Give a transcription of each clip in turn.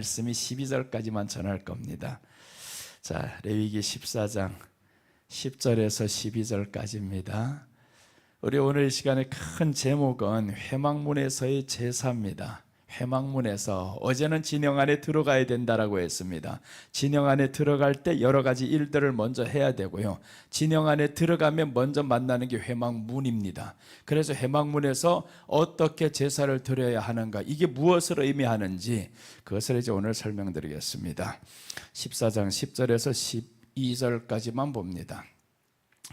말씀이 12절까지만 전할 겁니다. 자, 레위기 14장 10절에서 12절까지입니다. 우리 오늘 이 시간의 큰 제목은 회막문에서의 제사입니다. 회막문에서 어제는 진영 안에 들어가야 된다라고 했습니다. 진영 안에 들어갈 때 여러 가지 일들을 먼저 해야 되고요. 진영 안에 들어가면 먼저 만나는 게 회막문입니다. 그래서 회막문에서 어떻게 제사를 드려야 하는가, 이게 무엇을 의미하는지 그것을 이제 오늘 설명드리겠습니다. 14장 10절에서 12절까지만 봅니다.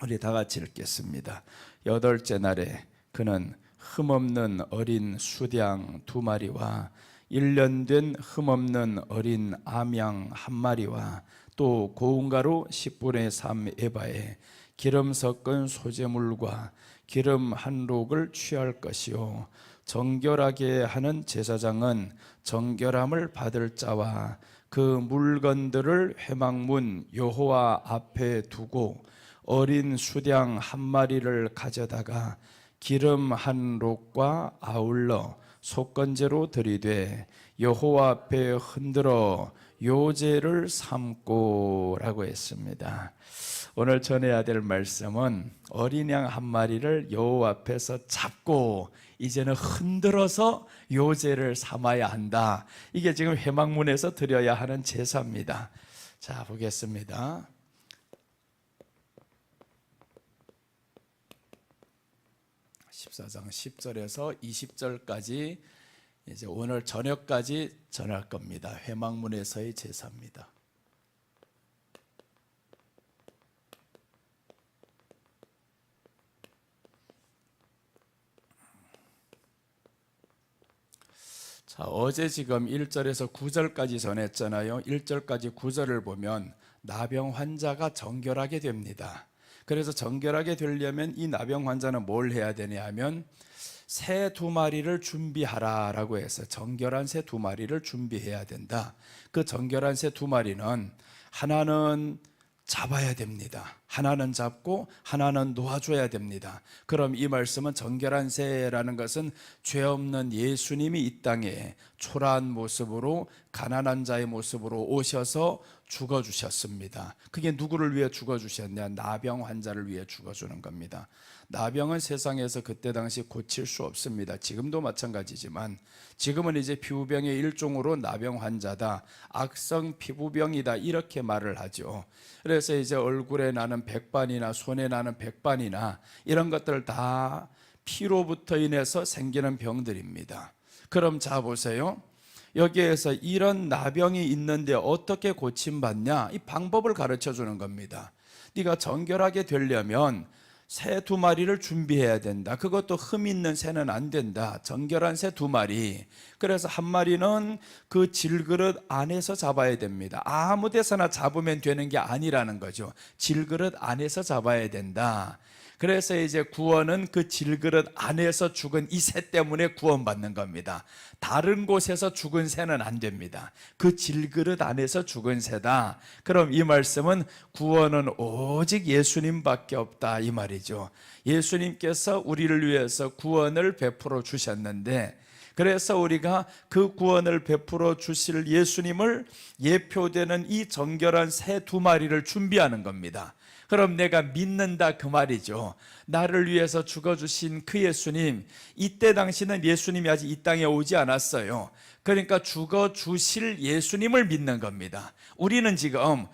우리 다 같이 읽겠습니다. 여덟째 날에 그는 흠없는 어린 수양 2마리와 1년 된 흠없는 어린 암양 1마리와 또 고운 가루 10분의 3 에바에 기름 섞은 소재물과 기름 1록을 취할 것이요, 정결하게 하는 제사장은 정결함을 받을 자와 그 물건들을 회막문 여호와 앞에 두고 어린 수양 1마리를 가져다가 기름 1록과 아울러 속건제로 드리되 여호와 앞에 흔들어 요제를 삼고라고 했습니다. 오늘 전해야 될 말씀은 어린 양 1마리를 여호와 앞에서 잡고 이제는 흔들어서 요제를 삼아야 한다. 이게 지금 회막문에서 드려야 하는 제사입니다. 자, 보겠습니다. 14장 10절에서 20절까지 이제 오늘 저녁까지 전할 겁니다. 회막문에서의 제사입니다. 자, 어제 지금 1절에서 9절까지 전했잖아요. 1절까지 9절을 보면 나병 환자가 정결하게 됩니다. 그래서 정결하게 되려면 이 나병 환자는 뭘 해야 되냐 하면 새 2마리를 준비하라 라고 해서 정결한 새 2마리를 준비해야 된다. 그 정결한 새 2마리는 하나는 잡아야 됩니다. 하나는 잡고 하나는 놓아줘야 됩니다. 그럼 이 말씀은 정결한 새라는 것은 죄 없는 예수님이 이 땅에 초라한 모습으로 가난한 자의 모습으로 오셔서 죽어주셨습니다. 그게 누구를 위해 죽어주셨냐? 나병 환자를 위해 죽어주는 겁니다. 나병은 세상에서 그때 당시 고칠 수 없습니다. 지금도 마찬가지지만 지금은 이제 피부병의 일종으로 나병 환자다, 악성 피부병이다, 이렇게 말을 하죠. 그래서 이제 얼굴에 나는 백반이나 손에 나는 백반이나 이런 것들 다 피로부터 인해서 생기는 병들입니다. 그럼 자 보세요. 여기에서 이런 나병이 있는데 어떻게 고침받냐? 이 방법을 가르쳐 주는 겁니다. 네가 정결하게 되려면 새 2마리를 준비해야 된다. 그것도 흠 있는 새는 안 된다. 정결한 새 2마리. 그래서 1마리는 그 질그릇 안에서 잡아야 됩니다. 아무 데서나 잡으면 되는 게 아니라는 거죠. 질그릇 안에서 잡아야 된다. 그래서 이제 구원은 그 질그릇 안에서 죽은 이 새 때문에 구원받는 겁니다. 다른 곳에서 죽은 새는 안 됩니다. 그 질그릇 안에서 죽은 새다. 그럼 이 말씀은 구원은 오직 예수님밖에 없다, 이 말이죠. 예수님께서 우리를 위해서 구원을 베풀어 주셨는데, 그래서 우리가 그 구원을 베풀어 주실 예수님을 예표되는 이 정결한 새 2마리를 준비하는 겁니다. 그럼 내가 믿는다, 그 말이죠. 나를 위해서 죽어주신 그 예수님, 이때 당시는 예수님이 아직 이 땅에 오지 않았어요. 그러니까 죽어주실 예수님을 믿는 겁니다. 우리는 지금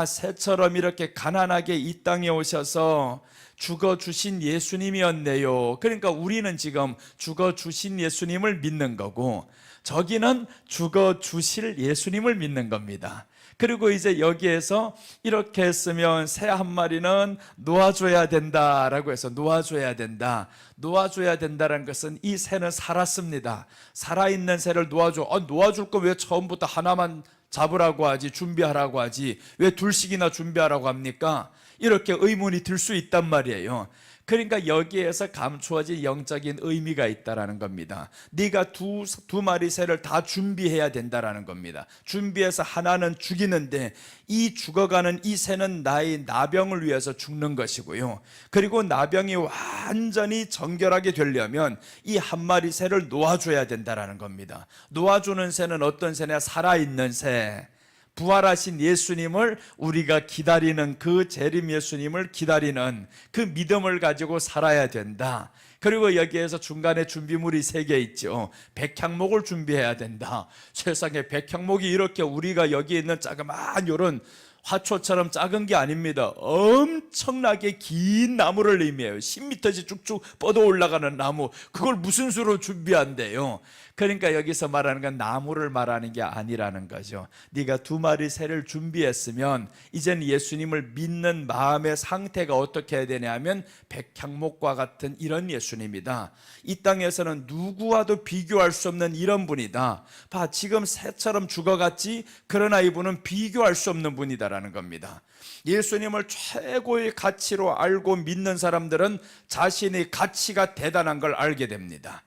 새처럼 이렇게 가난하게 이 땅에 오셔서 죽어주신 예수님이었네요. 그러니까 우리는 지금 죽어주신 예수님을 믿는 거고, 저기는 죽어주실 예수님을 믿는 겁니다. 그리고 이제 여기에서 이렇게 했으면 새 1마리는 놓아줘야 된다라고 해서 놓아줘야 된다. 놓아줘야 된다는 것은 이 새는 살았습니다. 살아있는 새를 놓아줘. 놓아줄 거 왜 처음부터 하나만 잡으라고 하지, 준비하라고 하지, 왜 2씩이나 준비하라고 합니까? 이렇게 의문이 들 수 있단 말이에요. 그러니까 여기에서 감추어진 영적인 의미가 있다라는 겁니다. 네가 두 마리 새를 다 준비해야 된다라는 겁니다. 준비해서 하나는 죽이는데 이 죽어가는 이 새는 나의 나병을 위해서 죽는 것이고요. 그리고 나병이 완전히 정결하게 되려면 이 한 마리 새를 놓아줘야 된다라는 겁니다. 놓아주는 새는 어떤 새냐? 살아있는 새. 부활하신 예수님을 우리가 기다리는, 그 재림 예수님을 기다리는 그 믿음을 가지고 살아야 된다. 그리고 여기에서 중간에 준비물이 3개 있죠. 백향목을 준비해야 된다. 세상에 백향목이 이렇게 우리가 여기 있는 자그마한 요런 화초처럼 작은 게 아닙니다. 엄청나게 긴 나무를 의미해요. 10m씩 쭉쭉 뻗어 올라가는 나무. 그걸 무슨 수로 준비한대요? 그러니까 여기서 말하는 건 나무를 말하는 게 아니라는 거죠. 네가 2마리 새를 준비했으면 이제는 예수님을 믿는 마음의 상태가 어떻게 해야 되냐면 백향목과 같은 이런 예수님이다. 이 땅에서는 누구와도 비교할 수 없는 이런 분이다. 봐, 지금 새처럼 죽어갔지? 그러나 이분은 비교할 수 없는 분이다라는 겁니다. 예수님을 최고의 가치로 알고 믿는 사람들은 자신의 가치가 대단한 걸 알게 됩니다.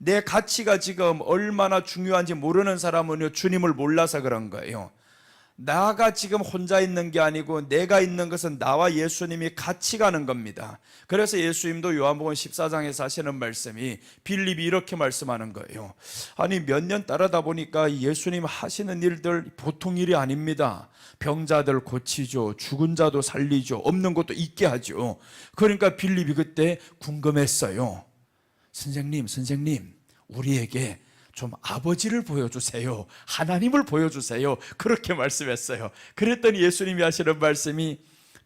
내 가치가 지금 얼마나 중요한지 모르는 사람은 주님을 몰라서 그런 거예요. 나가 지금 혼자 있는 게 아니고 내가 있는 것은 나와 예수님이 같이 가는 겁니다. 그래서 예수님도 요한복음 14장에서 하시는 말씀이, 빌립이 이렇게 말씀하는 거예요. 아니, 몇 년 따르다 보니까 예수님 하시는 일들 보통 일이 아닙니다. 병자들 고치죠, 죽은 자도 살리죠, 없는 것도 있게 하죠. 그러니까 빌립이 그때 궁금했어요. 선생님, 우리에게 좀 아버지를 보여주세요. 하나님을 보여주세요. 그렇게 말씀했어요. 그랬더니 예수님이 하시는 말씀이,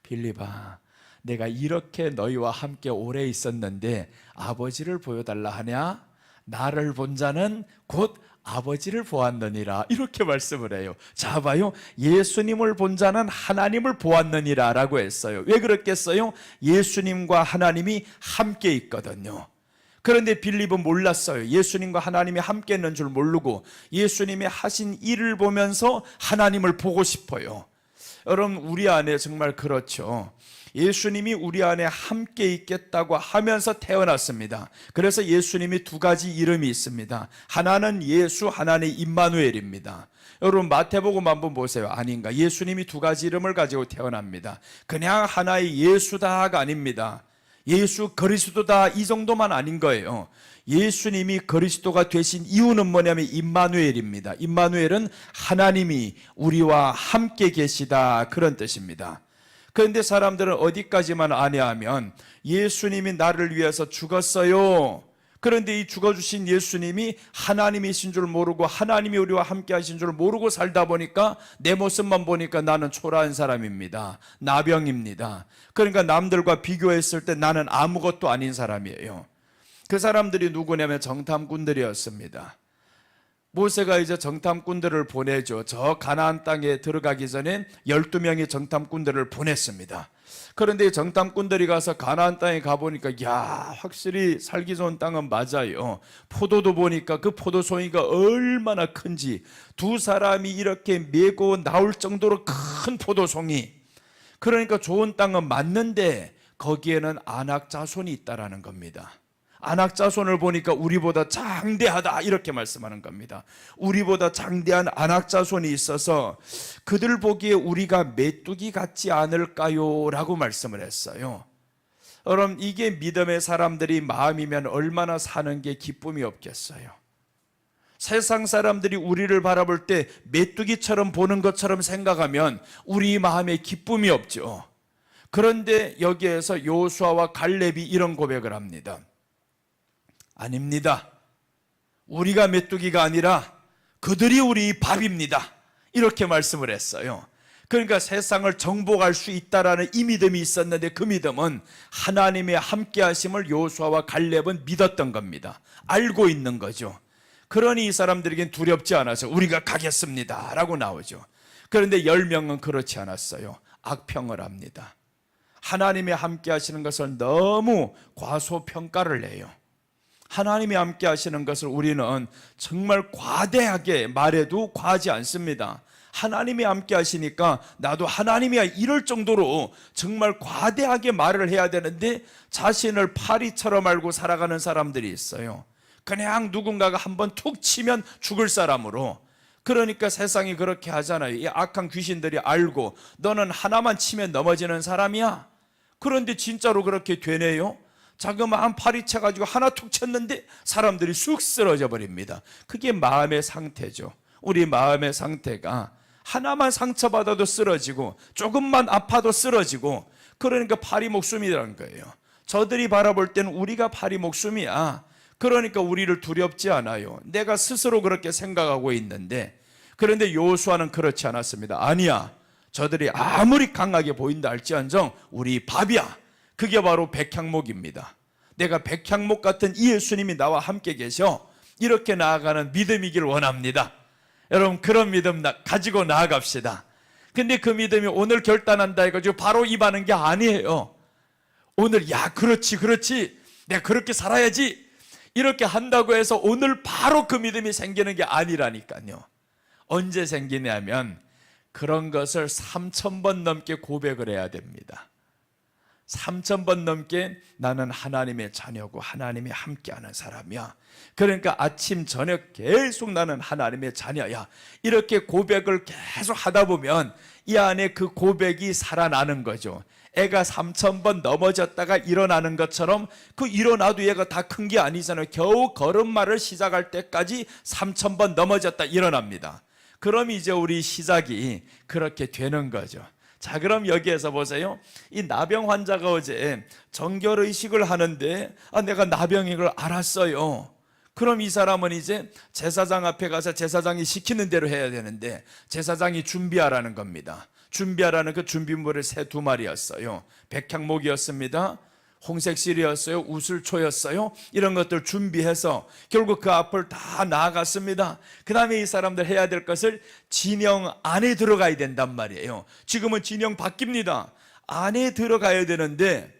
빌립아, 내가 이렇게 너희와 함께 오래 있었는데 아버지를 보여달라 하냐? 나를 본 자는 곧 아버지를 보았느니라. 이렇게 말씀을 해요. 자, 봐요. 예수님을 본 자는 하나님을 보았느니라 라고 했어요. 왜 그랬겠어요? 예수님과 하나님이 함께 있거든요. 그런데 빌립은 몰랐어요. 예수님과 하나님이 함께 있는 줄 모르고 예수님이 하신 일을 보면서 하나님을 보고 싶어요. 여러분, 우리 안에 정말 그렇죠. 예수님이 우리 안에 함께 있겠다고 하면서 태어났습니다. 그래서 예수님이 2가지 이름이 있습니다. 하나는 예수, 하나는 임마누엘입니다. 여러분, 마태복음 한번 보세요. 아닌가? 예수님이 2가지 이름을 가지고 태어납니다. 그냥 하나의 예수다가 아닙니다. 예수 그리스도다, 이 정도만 아닌 거예요. 예수님이 그리스도가 되신 이유는 뭐냐면 임마누엘입니다. 임마누엘은 하나님이 우리와 함께 계시다, 그런 뜻입니다. 그런데 사람들은 어디까지만 아냐하면 예수님이 나를 위해서 죽었어요. 그런데 이 죽어주신 예수님이 하나님이신 줄 모르고 하나님이 우리와 함께 하신 줄 모르고 살다 보니까 내 모습만 보니까 나는 초라한 사람입니다. 나병입니다. 그러니까 남들과 비교했을 때 나는 아무것도 아닌 사람이에요. 그 사람들이 누구냐면 정탐꾼들이었습니다. 모세가 이제 정탐꾼들을 보내죠. 저 가나안 땅에 들어가기 전에 12명의 정탐꾼들을 보냈습니다. 그런데 정탐꾼들이 가서 가나안 땅에 가보니까 확실히 살기 좋은 땅은 맞아요. 포도도 보니까 그 포도송이가 얼마나 큰지, 2사람이 이렇게 메고 나올 정도로 큰 포도송이. 그러니까 좋은 땅은 맞는데 거기에는 안악자손이 있다라는 겁니다. 안악자손을 보니까 우리보다 장대하다, 이렇게 말씀하는 겁니다. 우리보다 장대한 안악자손이 있어서 그들 보기에 우리가 메뚜기 같지 않을까요? 라고 말씀을 했어요. 여러분, 이게 믿음의 사람들이 마음이면 얼마나 사는 게 기쁨이 없겠어요. 세상 사람들이 우리를 바라볼 때 메뚜기처럼 보는 것처럼 생각하면 우리 마음에 기쁨이 없죠. 그런데 여기에서 여호수아와 갈렙이 이런 고백을 합니다. 아닙니다. 우리가 메뚜기가 아니라 그들이 우리 밥입니다. 이렇게 말씀을 했어요. 그러니까 세상을 정복할 수 있다라는 이 믿음이 있었는데 그 믿음은 하나님의 함께 하심을 여호수아와 갈렙은 믿었던 겁니다. 알고 있는 거죠. 그러니 이 사람들에겐 두렵지 않아서 우리가 가겠습니다 라고 나오죠. 그런데 10명은 그렇지 않았어요. 악평을 합니다. 하나님이 함께 하시는 것을 너무 과소평가를 해요. 하나님이 함께 하시는 것을 우리는 정말 과대하게 말해도 과하지 않습니다. 하나님이 함께 하시니까 나도 하나님이야 이럴 정도로 정말 과대하게 말을 해야 되는데 자신을 파리처럼 알고 살아가는 사람들이 있어요. 그냥 누군가가 한번 툭 치면 죽을 사람으로. 그러니까 세상이 그렇게 하잖아요. 이 악한 귀신들이 알고 너는 하나만 치면 넘어지는 사람이야. 그런데 진짜로 그렇게 되네요. 자그마한 파리 쳐가지고 하나 툭 쳤는데 사람들이 쑥 쓰러져 버립니다. 그게 마음의 상태죠. 우리 마음의 상태가 하나만 상처받아도 쓰러지고 조금만 아파도 쓰러지고, 그러니까 파리 목숨이라는 거예요. 저들이 바라볼 때는 우리가 파리 목숨이야. 그러니까 우리를 두렵지 않아요. 내가 스스로 그렇게 생각하고 있는데, 그런데 요수아는 그렇지 않았습니다. 아니야, 저들이 아무리 강하게 보인다 할지언정 우리 밥이야. 그게 바로 백향목입니다. 내가 백향목 같은 이 예수님이 나와 함께 계셔. 이렇게 나아가는 믿음이길 원합니다. 여러분, 그런 믿음 가지고 나아갑시다. 근데 그 믿음이 오늘 결단한다 해가지고 바로 임하는 게 아니에요. 오늘 그렇지 내가 그렇게 살아야지 이렇게 한다고 해서 오늘 바로 그 믿음이 생기는 게 아니라니까요. 언제 생기냐면 그런 것을 3,000번 넘게 고백을 해야 됩니다. 3,000번 넘게 나는 하나님의 자녀고 하나님이 함께하는 사람이야. 그러니까 아침 저녁 계속 나는 하나님의 자녀야. 이렇게 고백을 계속 하다 보면 이 안에 그 고백이 살아나는 거죠. 애가 3,000번 넘어졌다가 일어나는 것처럼, 그 일어나도 얘가 다 큰 게 아니잖아요. 겨우 걸음마를 시작할 때까지 3,000번 넘어졌다 일어납니다. 그럼 이제 우리 시작이 그렇게 되는 거죠. 자, 그럼 여기에서 보세요. 이 나병 환자가 어제 정결의식을 하는데 내가 나병인 걸 알았어요. 그럼 이 사람은 이제 제사장 앞에 가서 제사장이 시키는 대로 해야 되는데 제사장이 준비하라는 겁니다. 준비하라는 그 준비물이 새 2마리였어요. 백향목이었습니다. 홍색실이었어요. 우슬초였어요. 이런 것들 준비해서 결국 그 앞을 다 나아갔습니다. 그 다음에 이 사람들 해야 될 것을 진영 안에 들어가야 된단 말이에요. 지금은 진영 바뀝니다. 안에 들어가야 되는데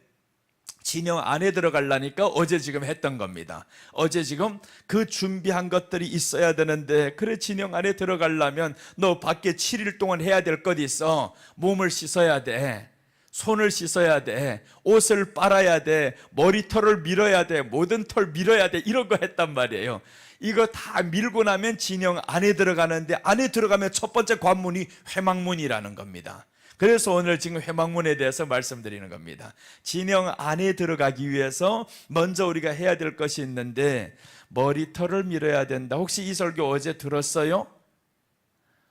진영 안에 들어가려니까 어제 지금 했던 겁니다. 어제 지금 그 준비한 것들이 있어야 되는데, 그래 진영 안에 들어가려면 너 밖에 7일 동안 해야 될 것 있어. 몸을 씻어야 돼. 손을 씻어야 돼. 옷을 빨아야 돼. 머리털을 밀어야 돼. 모든 털 밀어야 돼. 이런 거 했단 말이에요. 이거 다 밀고 나면 진영 안에 들어가는데, 안에 들어가면 첫 번째 관문이 회막문이라는 겁니다. 그래서 오늘 지금 회막문에 대해서 말씀드리는 겁니다. 진영 안에 들어가기 위해서 먼저 우리가 해야 될 것이 있는데, 머리털을 밀어야 된다. 혹시 이 설교 어제 들었어요?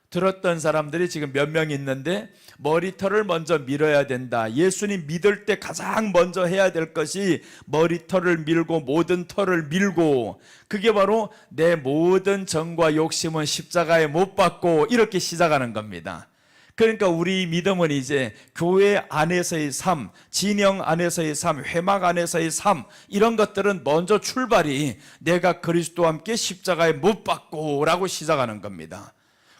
들었던 사람들이 지금 몇 명 있는데, 머리털을 먼저 밀어야 된다. 예수님 믿을 때 가장 먼저 해야 될 것이 머리털을 밀고 모든 털을 밀고, 그게 바로 내 모든 정과 욕심은 십자가에 못 박고, 이렇게 시작하는 겁니다. 그러니까 우리 믿음은 이제 교회 안에서의 삶, 진영 안에서의 삶, 회막 안에서의 삶, 이런 것들은 먼저 출발이 내가 그리스도와 함께 십자가에 못 박고 라고 시작하는 겁니다.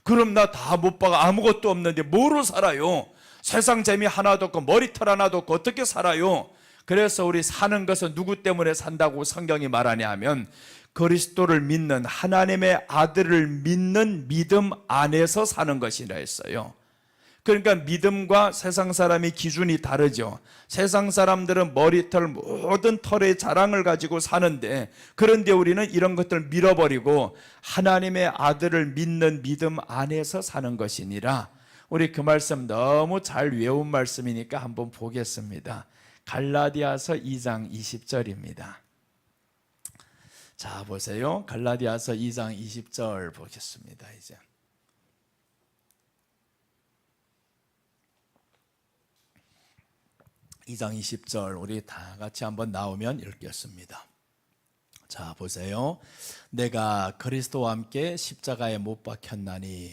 그럼 나 다 못 박아 아무것도 없는데 뭐로 살아요? 세상 재미 하나도 없고 머리털 하나도 없고 어떻게 살아요? 그래서 우리 사는 것은 누구 때문에 산다고 성경이 말하냐 하면 그리스도를 믿는, 하나님의 아들을 믿는 믿음 안에서 사는 것이라 했어요. 그러니까 믿음과 세상 사람의 기준이 다르죠. 세상 사람들은 머리털 모든 털의 자랑을 가지고 사는데, 그런데 우리는 이런 것들을 밀어버리고 하나님의 아들을 믿는 믿음 안에서 사는 것이니라. 우리 그 말씀 너무 잘 외운 말씀이니까 한번 보겠습니다. 갈라디아서 2장 20절입니다. 자, 보세요. 갈라디아서 2장 20절 보겠습니다. 이제 2장 20절 우리 다 같이 한번 나오면 읽겠습니다. 자, 보세요. 내가 그리스도와 함께 십자가에 못 박혔나니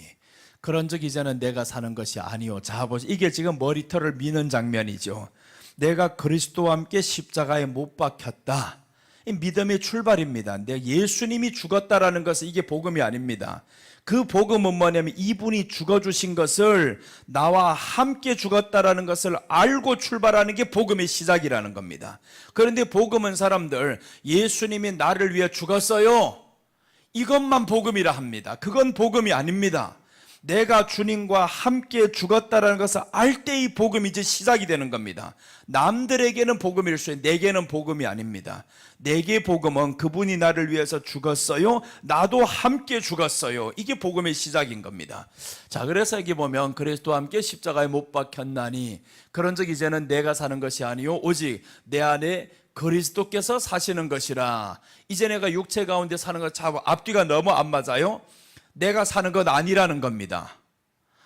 그런즉 이제는 내가 사는 것이 아니요. 자, 보세요. 이게 지금 머리털을 미는 장면이죠. 내가 그리스도와 함께 십자가에 못 박혔다. 이 믿음의 출발입니다. 내가 예수님이 죽었다라는 것은 이게 복음이 아닙니다. 그 복음은 뭐냐면 이분이 죽어주신 것을, 나와 함께 죽었다라는 것을 알고 출발하는 게 복음의 시작이라는 겁니다. 그런데 복음은 사람들 예수님이 나를 위해 죽었어요, 이것만 복음이라 합니다. 그건 복음이 아닙니다. 내가 주님과 함께 죽었다라는 것을 알 때 이 복음이 이제 시작이 되는 겁니다. 남들에게는 복음일 수 있는데 내게는 복음이 아닙니다. 내게 복음은 그분이 나를 위해서 죽었어요. 나도 함께 죽었어요. 이게 복음의 시작인 겁니다. 자, 그래서 여기 보면 그리스도와 함께 십자가에 못 박혔나니 그런즉 이제는 내가 사는 것이 아니요 오직 내 안에 그리스도께서 사시는 것이라. 이제 내가 육체 가운데 사는 것 참 앞뒤가 너무 안 맞아요. 내가 사는 것 아니라는 겁니다.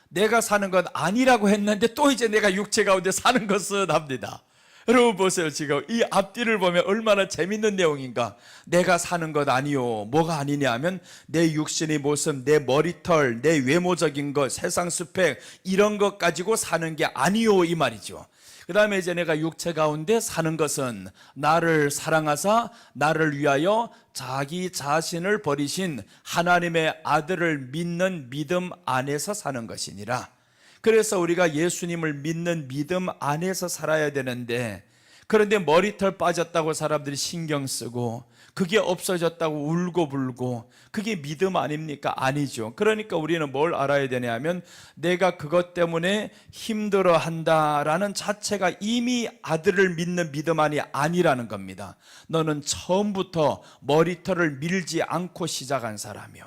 내가 사는 것 아니라고 했는데 또 이제 내가 육체 가운데 사는 것은 합니다. 여러분 보세요. 지금 이 앞뒤를 보면 얼마나 재밌는 내용인가. 내가 사는 것 아니요. 뭐가 아니냐 하면 내 육신의 모습, 내 머리털, 내 외모적인 것, 세상 스펙 이런 것 가지고 사는 게 아니요 이 말이죠. 그 다음에 이제 내가 육체 가운데 사는 것은 나를 사랑하사 나를 위하여 자기 자신을 버리신 하나님의 아들을 믿는 믿음 안에서 사는 것이니라. 그래서 우리가 예수님을 믿는 믿음 안에서 살아야 되는데, 그런데 머리털 빠졌다고 사람들이 신경 쓰고 그게 없어졌다고 울고불고, 그게 믿음 아닙니까? 아니죠. 그러니까 우리는 뭘 알아야 되냐 하면 내가 그것 때문에 힘들어한다라는 자체가 이미 아들을 믿는 믿음 안이 아니라는 겁니다. 너는 처음부터 머리털을 밀지 않고 시작한 사람이요.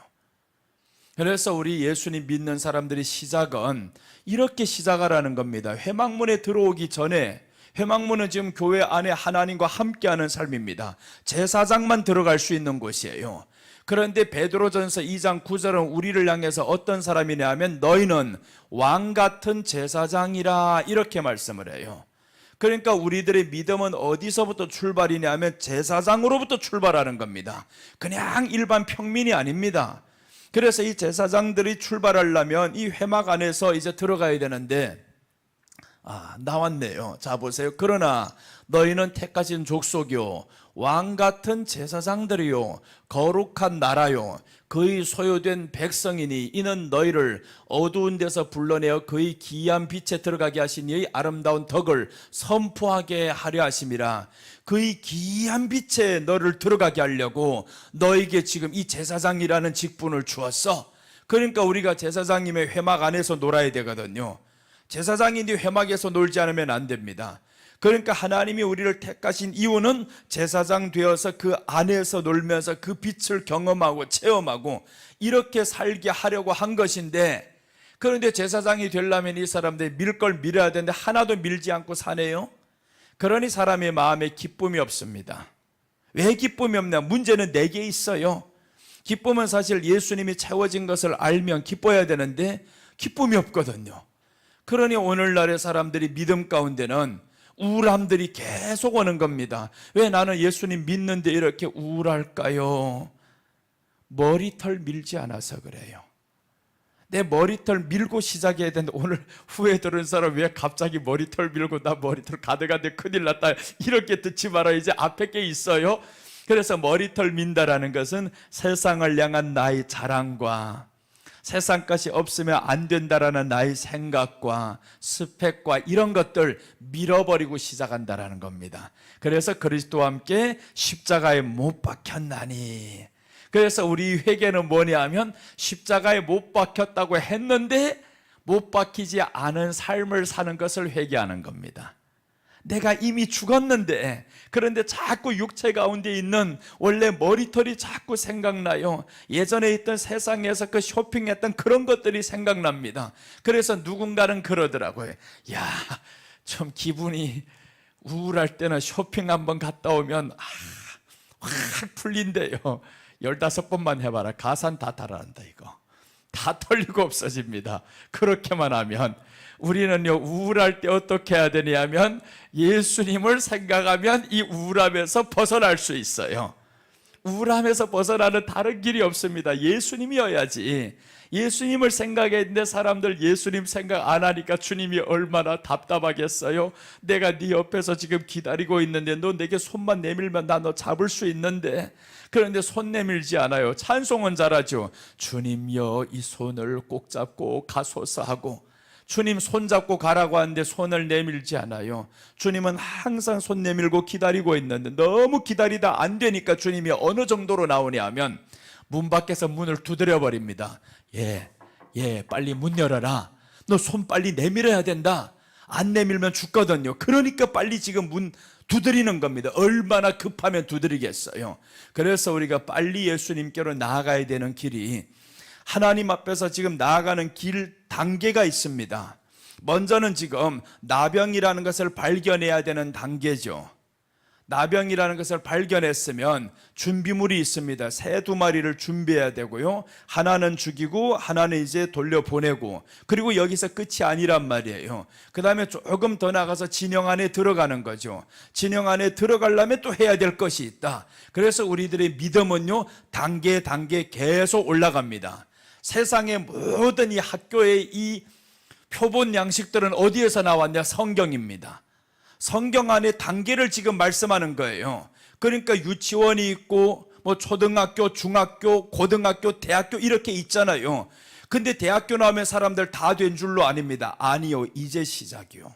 그래서 우리 예수님 믿는 사람들의 시작은 이렇게 시작하라는 겁니다. 회막문에 들어오기 전에, 회막문은 지금 교회 안에 하나님과 함께하는 삶입니다. 제사장만 들어갈 수 있는 곳이에요. 그런데 베드로전서 2장 9절은 우리를 향해서 어떤 사람이냐 하면 너희는 왕같은 제사장이라 이렇게 말씀을 해요. 그러니까 우리들의 믿음은 어디서부터 출발이냐 하면 제사장으로부터 출발하는 겁니다. 그냥 일반 평민이 아닙니다. 그래서 이 제사장들이 출발하려면 이 회막 안에서 이제 들어가야 되는데, 나왔네요. 자 보세요. 그러나 너희는 택하신 족속이요 왕같은 제사장들이요 거룩한 나라요 그의 소유된 백성이니 이는 너희를 어두운 데서 불러내어 그의 기이한 빛에 들어가게 하신 이의 아름다운 덕을 선포하게 하려 하심이라. 그의 기이한 빛에 너를 들어가게 하려고 너에게 지금 이 제사장이라는 직분을 주었어. 그러니까 우리가 제사장님의 회막 안에서 놀아야 되거든요. 제사장인데 회막에서 놀지 않으면 안 됩니다. 그러니까 하나님이 우리를 택하신 이유는 제사장 되어서 그 안에서 놀면서 그 빛을 경험하고 체험하고 이렇게 살게 하려고 한 것인데, 그런데 제사장이 되려면 이 사람들이 밀 걸 밀어야 되는데 하나도 밀지 않고 사네요. 그러니 사람의 마음에 기쁨이 없습니다. 왜 기쁨이 없냐? 문제는 내게 있어요. 기쁨은 사실 예수님이 채워진 것을 알면 기뻐야 되는데 기쁨이 없거든요. 그러니 오늘날의 사람들이 믿음 가운데는 우울함들이 계속 오는 겁니다. 왜 나는 예수님 믿는데 이렇게 우울할까요? 머리털 밀지 않아서 그래요. 내 머리털 밀고 시작해야 되는데 오늘 후회 들은 사람 왜 갑자기 머리털 밀고 나 머리털 가득한데 큰일 났다 이렇게 듣지 마라. 이제 앞에 게 있어요. 그래서 머리털 민다라는 것은 세상을 향한 나의 자랑과 세상 것이 없으면 안 된다라는 나의 생각과 스펙과 이런 것들 밀어버리고 시작한다라는 겁니다. 그래서 그리스도와 함께 십자가에 못 박혔나니, 그래서 우리 회개는 뭐냐 하면 십자가에 못 박혔다고 했는데 못 박히지 않은 삶을 사는 것을 회개하는 겁니다. 내가 이미 죽었는데, 그런데 자꾸 육체 가운데 있는 원래 머리털이 자꾸 생각나요. 예전에 있던 세상에서 그 쇼핑했던 그런 것들이 생각납니다. 그래서 누군가는 그러더라고요. 야, 좀 기분이 우울할 때는 쇼핑 한번 갔다 오면 확 풀린대요. 15번만 해봐라. 가산 다 달아난다. 이거 다 털리고 없어집니다. 그렇게만 하면. 우리는요, 우울할 때 어떻게 해야 되냐면 예수님을 생각하면 이 우울함에서 벗어날 수 있어요. 우울함에서 벗어나는 다른 길이 없습니다. 예수님이어야지. 예수님을 생각했는데 사람들 예수님 생각 안 하니까 주님이 얼마나 답답하겠어요. 내가 네 옆에서 지금 기다리고 있는데 너 내게 손만 내밀면 나 너 잡을 수 있는데, 그런데 손 내밀지 않아요. 찬송은 잘하죠. 주님여 이 손을 꼭 잡고 가소서 하고, 주님 손잡고 가라고 하는데 손을 내밀지 않아요. 주님은 항상 손 내밀고 기다리고 있는데 너무 기다리다 안 되니까 주님이 어느 정도로 나오냐 하면 문 밖에서 문을 두드려 버립니다. 예, 예, 빨리 문 열어라. 너 손 빨리 내밀어야 된다. 안 내밀면 죽거든요. 그러니까 빨리 지금 문 두드리는 겁니다. 얼마나 급하면 두드리겠어요. 그래서 우리가 빨리 예수님께로 나아가야 되는 길이, 하나님 앞에서 지금 나아가는 길 단계가 있습니다. 먼저는 지금 나병이라는 것을 발견해야 되는 단계죠. 나병이라는 것을 발견했으면 준비물이 있습니다. 새 2마리를 준비해야 되고요. 하나는 죽이고 하나는 이제 돌려보내고, 그리고 여기서 끝이 아니란 말이에요. 그 다음에 조금 더 나가서 진영 안에 들어가는 거죠. 진영 안에 들어가려면 또 해야 될 것이 있다. 그래서 우리들의 믿음은요, 단계 계속 올라갑니다. 세상의 모든 이 학교의 이 표본 양식들은 어디에서 나왔냐? 성경입니다. 성경 안에 단계를 지금 말씀하는 거예요. 그러니까 유치원이 있고 뭐 초등학교, 중학교, 고등학교, 대학교 이렇게 있잖아요. 근데 대학교 나오면 사람들 다 된 줄로 아닙니다. 아니요, 이제 시작이요.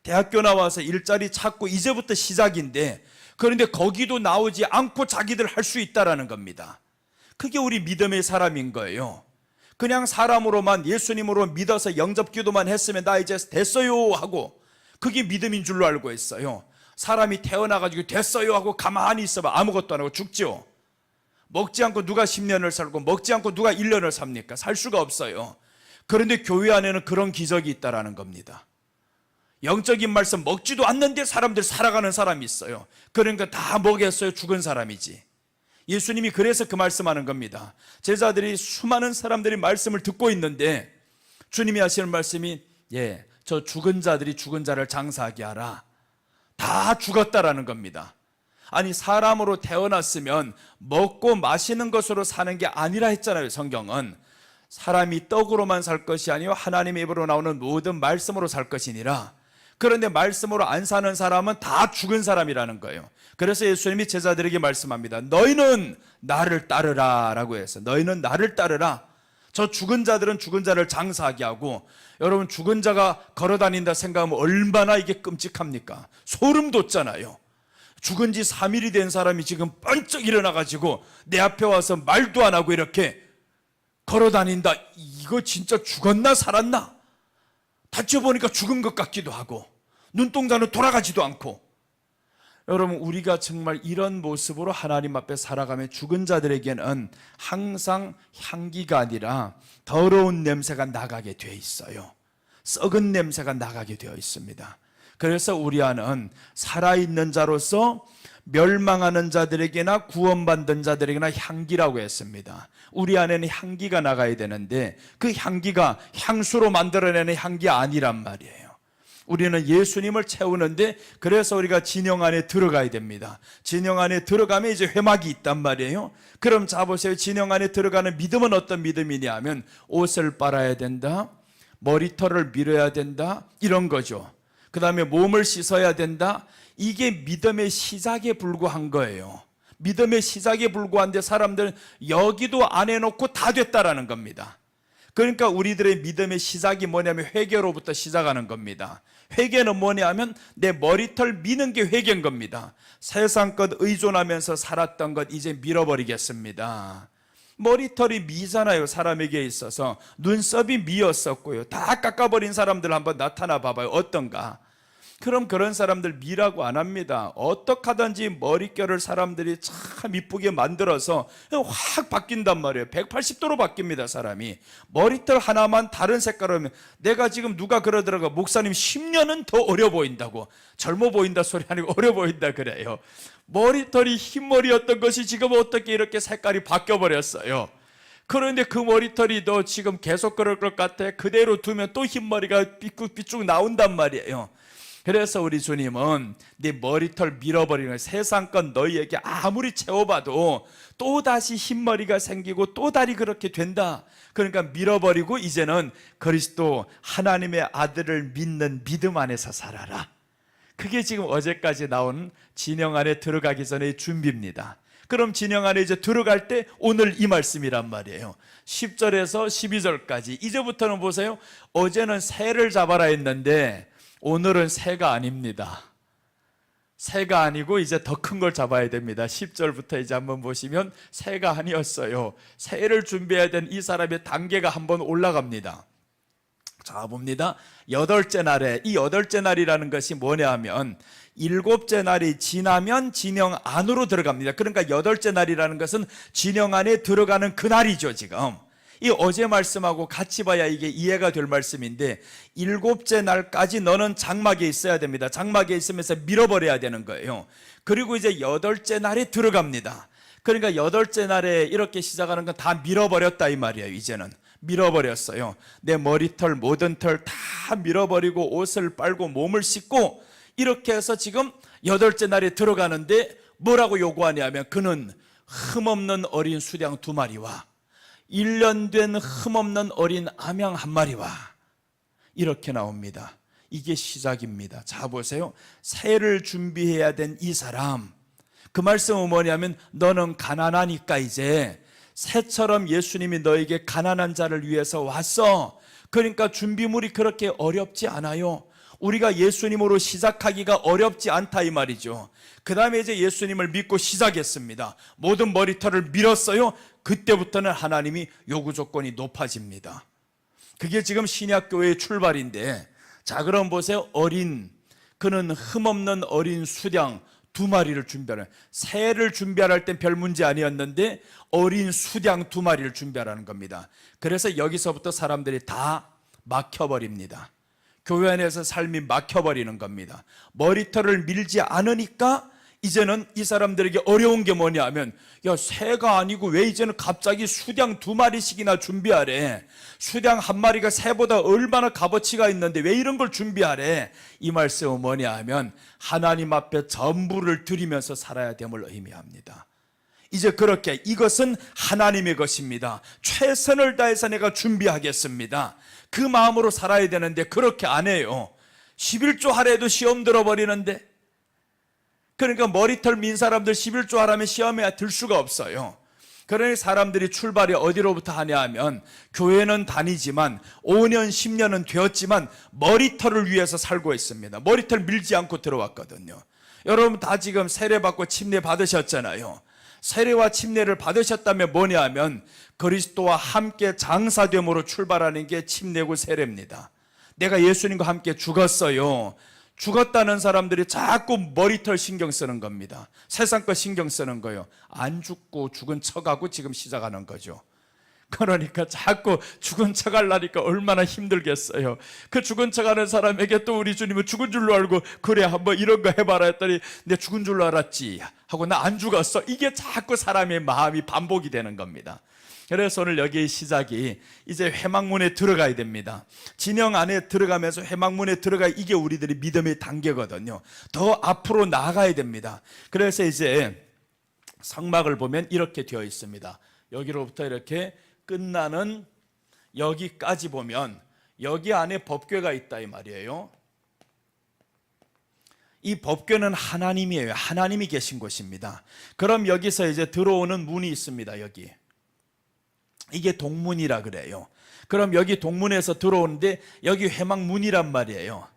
대학교 나와서 일자리 찾고 이제부터 시작인데, 그런데 거기도 나오지 않고 자기들 할 수 있다라는 겁니다. 그게 우리 믿음의 사람인 거예요. 그냥 사람으로만, 예수님으로 믿어서 영접기도만 했으면 나 이제 됐어요 하고, 그게 믿음인 줄로 알고 있어요. 사람이 태어나가지고 됐어요 하고 가만히 있어봐 아무것도 안 하고 죽죠. 먹지 않고 누가 10년을 살고 먹지 않고 누가 1년을 삽니까? 살 수가 없어요. 그런데 교회 안에는 그런 기적이 있다라는 겁니다. 영적인 말씀 먹지도 않는데 사람들 살아가는 사람이 있어요. 그러니까 다 먹였어요. 죽은 사람이지. 예수님이 그래서 그 말씀하는 겁니다. 제자들이, 수많은 사람들이 말씀을 듣고 있는데 주님이 하시는 말씀이, 저 죽은 자들이 죽은 자를 장사하게 하라. 다 죽었다라는 겁니다. 아니, 사람으로 태어났으면 먹고 마시는 것으로 사는 게 아니라 했잖아요. 성경은 사람이 떡으로만 살 것이 아니요 하나님의 입으로 나오는 모든 말씀으로 살 것이니라. 그런데 말씀으로 안 사는 사람은 다 죽은 사람이라는 거예요. 그래서 예수님이 제자들에게 말씀합니다. 너희는 나를 따르라 라고 해서, 너희는 나를 따르라. 저 죽은 자들은 죽은 자를 장사하게 하고, 여러분 죽은 자가 걸어다닌다 생각하면 얼마나 이게 끔찍합니까? 소름 돋잖아요. 죽은 지 3일이 된 사람이 지금 번쩍 일어나가지고 내 앞에 와서 말도 안 하고 이렇게 걸어다닌다. 이거 진짜 죽었나 살았나? 다쳐보니까 죽은 것 같기도 하고 눈동자는 돌아가지도 않고. 여러분, 우리가 정말 이런 모습으로 하나님 앞에 살아가면 죽은 자들에게는 항상 향기가 아니라 더러운 냄새가 나가게 되어 있어요. 썩은 냄새가 나가게 되어 있습니다. 그래서 우리 안은 살아있는 자로서 멸망하는 자들에게나 구원받는 자들에게나 향기라고 했습니다. 우리 안에는 향기가 나가야 되는데 그 향기가 향수로 만들어내는 향기 아니란 말이에요. 우리는 예수님을 채우는데, 그래서 우리가 진영 안에 들어가야 됩니다. 진영 안에 들어가면 이제 회막이 있단 말이에요. 그럼 자 보세요. 진영 안에 들어가는 믿음은 어떤 믿음이냐 하면 옷을 빨아야 된다, 머리털을 밀어야 된다, 이런 거죠. 그 다음에 몸을 씻어야 된다. 이게 믿음의 시작에 불과한 거예요. 믿음의 시작에 불과한데 사람들은 여기도 안 해놓고 다 됐다라는 겁니다. 그러니까 우리들의 믿음의 시작이 뭐냐면 회개로부터 시작하는 겁니다. 회개는 뭐냐 하면 내 머리털 미는 게 회개인 겁니다. 세상 것 의존하면서 살았던 것 이제 밀어버리겠습니다. 머리털이 미잖아요. 사람에게 있어서 눈썹이 미었었고요. 다 깎아버린 사람들 한번 나타나 봐봐요. 어떤가? 그럼 그런 사람들 미라고 안 합니다. 어떻게 하든지 머릿결을 사람들이 참 이쁘게 만들어서 확 바뀐단 말이에요. 180도로 바뀝니다. 사람이 머리털 하나만 다른 색깔로 하면, 내가 지금 누가 그러더라고, 목사님 10년은 더 어려 보인다고. 젊어 보인다 소리 아니고 어려 보인다 그래요. 머리털이 흰머리였던 것이 지금 어떻게 이렇게 색깔이 바뀌어버렸어요. 그런데 그 머리털이 너 지금 계속 그럴 것 같아. 그대로 두면 또 흰머리가 삐쭉삐쭉 나온단 말이에요. 그래서 우리 주님은 네 머리털 밀어버리는, 세상 건 너희에게 아무리 채워봐도 또다시 흰머리가 생기고 또 다리 그렇게 된다. 그러니까 밀어버리고 이제는 그리스도 하나님의 아들을 믿는 믿음 안에서 살아라. 그게 지금 어제까지 나온 진영 안에 들어가기 전의 준비입니다. 그럼 진영 안에 이제 들어갈 때 오늘 이 말씀이란 말이에요. 10절에서 12절까지. 이제부터는 보세요. 어제는 새를 잡아라 했는데 오늘은 새가 아닙니다. 새가 아니고 이제 더 큰 걸 잡아야 됩니다. 10절부터 이제 한번 보시면 새가 아니었어요. 새를 준비해야 된 이 사람의 단계가 한번 올라갑니다. 자, 봅니다. 여덟째 날에, 이 여덟째 날이라는 것이 뭐냐 하면 일곱째 날이 지나면 진영 안으로 들어갑니다. 그러니까 여덟째 날이라는 것은 진영 안에 들어가는 그 날이죠. 지금 이 어제 말씀하고 같이 봐야 이게 이해가 될 말씀인데, 일곱째 날까지 너는 장막에 있어야 됩니다. 장막에 있으면서 밀어버려야 되는 거예요. 그리고 이제 여덟째 날에 들어갑니다. 그러니까 여덟째 날에 이렇게 시작하는 건 다 밀어버렸다 이 말이에요. 이제는 밀어버렸어요. 내 머리털 모든 털 다 밀어버리고 옷을 빨고 몸을 씻고 이렇게 해서 지금 여덟째 날에 들어가는데 뭐라고 요구하냐면, 그는 흠없는 어린 수량 2마리와 1년 된 흠없는 어린 암양 1마리와 이렇게 나옵니다. 이게 시작입니다. 자, 보세요. 새를 준비해야 된 이 사람, 그 말씀은 뭐냐면 너는 가난하니까 이제 새처럼 예수님이 너에게 가난한 자를 위해서 왔어. 그러니까 준비물이 그렇게 어렵지 않아요. 우리가 예수님으로 시작하기가 어렵지 않다 이 말이죠. 그 다음에 이제 예수님을 믿고 시작했습니다. 모든 머리털을 밀었어요. 그때부터는 하나님이 요구 조건이 높아집니다. 그게 지금 신약교회의 출발인데, 자, 그럼 보세요. 그는 흠없는 어린 수량 2마리를 준비하는, 새를 준비할 땐 별 문제 아니었는데 어린 수량 2마리를 준비하라는 겁니다. 그래서 여기서부터 사람들이 다 막혀버립니다. 교회 안에서 삶이 막혀버리는 겁니다. 머리털을 밀지 않으니까 이제는 이 사람들에게 어려운 게 뭐냐 하면, 야, 새가 아니고 왜 이제는 갑자기 수량 2마리씩이나 준비하래? 수량 1마리가 새보다 얼마나 값어치가 있는데 왜 이런 걸 준비하래? 이 말씀은 뭐냐 하면 하나님 앞에 전부를 드리면서 살아야 됨을 의미합니다. 이제 그렇게 이것은 하나님의 것입니다. 최선을 다해서 내가 준비하겠습니다. 그 마음으로 살아야 되는데 그렇게 안 해요. 11조 하래도 시험 들어버리는데, 그러니까 머리털 민 사람들 11조 하라면 시험에 들 수가 없어요. 그러니 사람들이 출발이 어디로부터 하냐 하면, 교회는 다니지만 5년 10년은 되었지만 머리털을 위해서 살고 있습니다. 머리털 밀지 않고 들어왔거든요. 여러분 다 지금 세례 받고 침례 받으셨잖아요. 세례와 침례를 받으셨다면 뭐냐 하면 그리스도와 함께 장사됨으로 출발하는 게 침례고 세례입니다. 내가 예수님과 함께 죽었어요. 죽었다는 사람들이 자꾸 머리털 신경 쓰는 겁니다. 세상 거 신경 쓰는 거예요. 안 죽고 죽은 척하고 지금 시작하는 거죠. 그러니까 자꾸 죽은 척 하려니까 얼마나 힘들겠어요. 그 죽은 척 하는 사람에게 또 우리 주님은 죽은 줄로 알고, 그래 한번 이런 거 해봐라 했더니 내 죽은 줄로 알았지 하고 나 안 죽었어. 이게 자꾸 사람의 마음이 반복이 되는 겁니다. 그래서 오늘 여기의 시작이 이제 회막문에 들어가야 됩니다. 진영 안에 들어가면서 회막문에 들어가, 이게 우리들의 믿음의 단계거든요. 더 앞으로 나아가야 됩니다. 그래서 이제 성막을 보면 이렇게 되어 있습니다. 여기로부터 이렇게 끝나는 여기까지 보면 여기 안에 법궤가 있다 이 말이에요. 이 법궤는 하나님이에요. 하나님이 계신 곳입니다. 그럼 여기서 이제 들어오는 문이 있습니다. 여기 이게 동문이라 그래요. 그럼 여기 동문에서 들어오는데 여기 회막문이란 말이에요.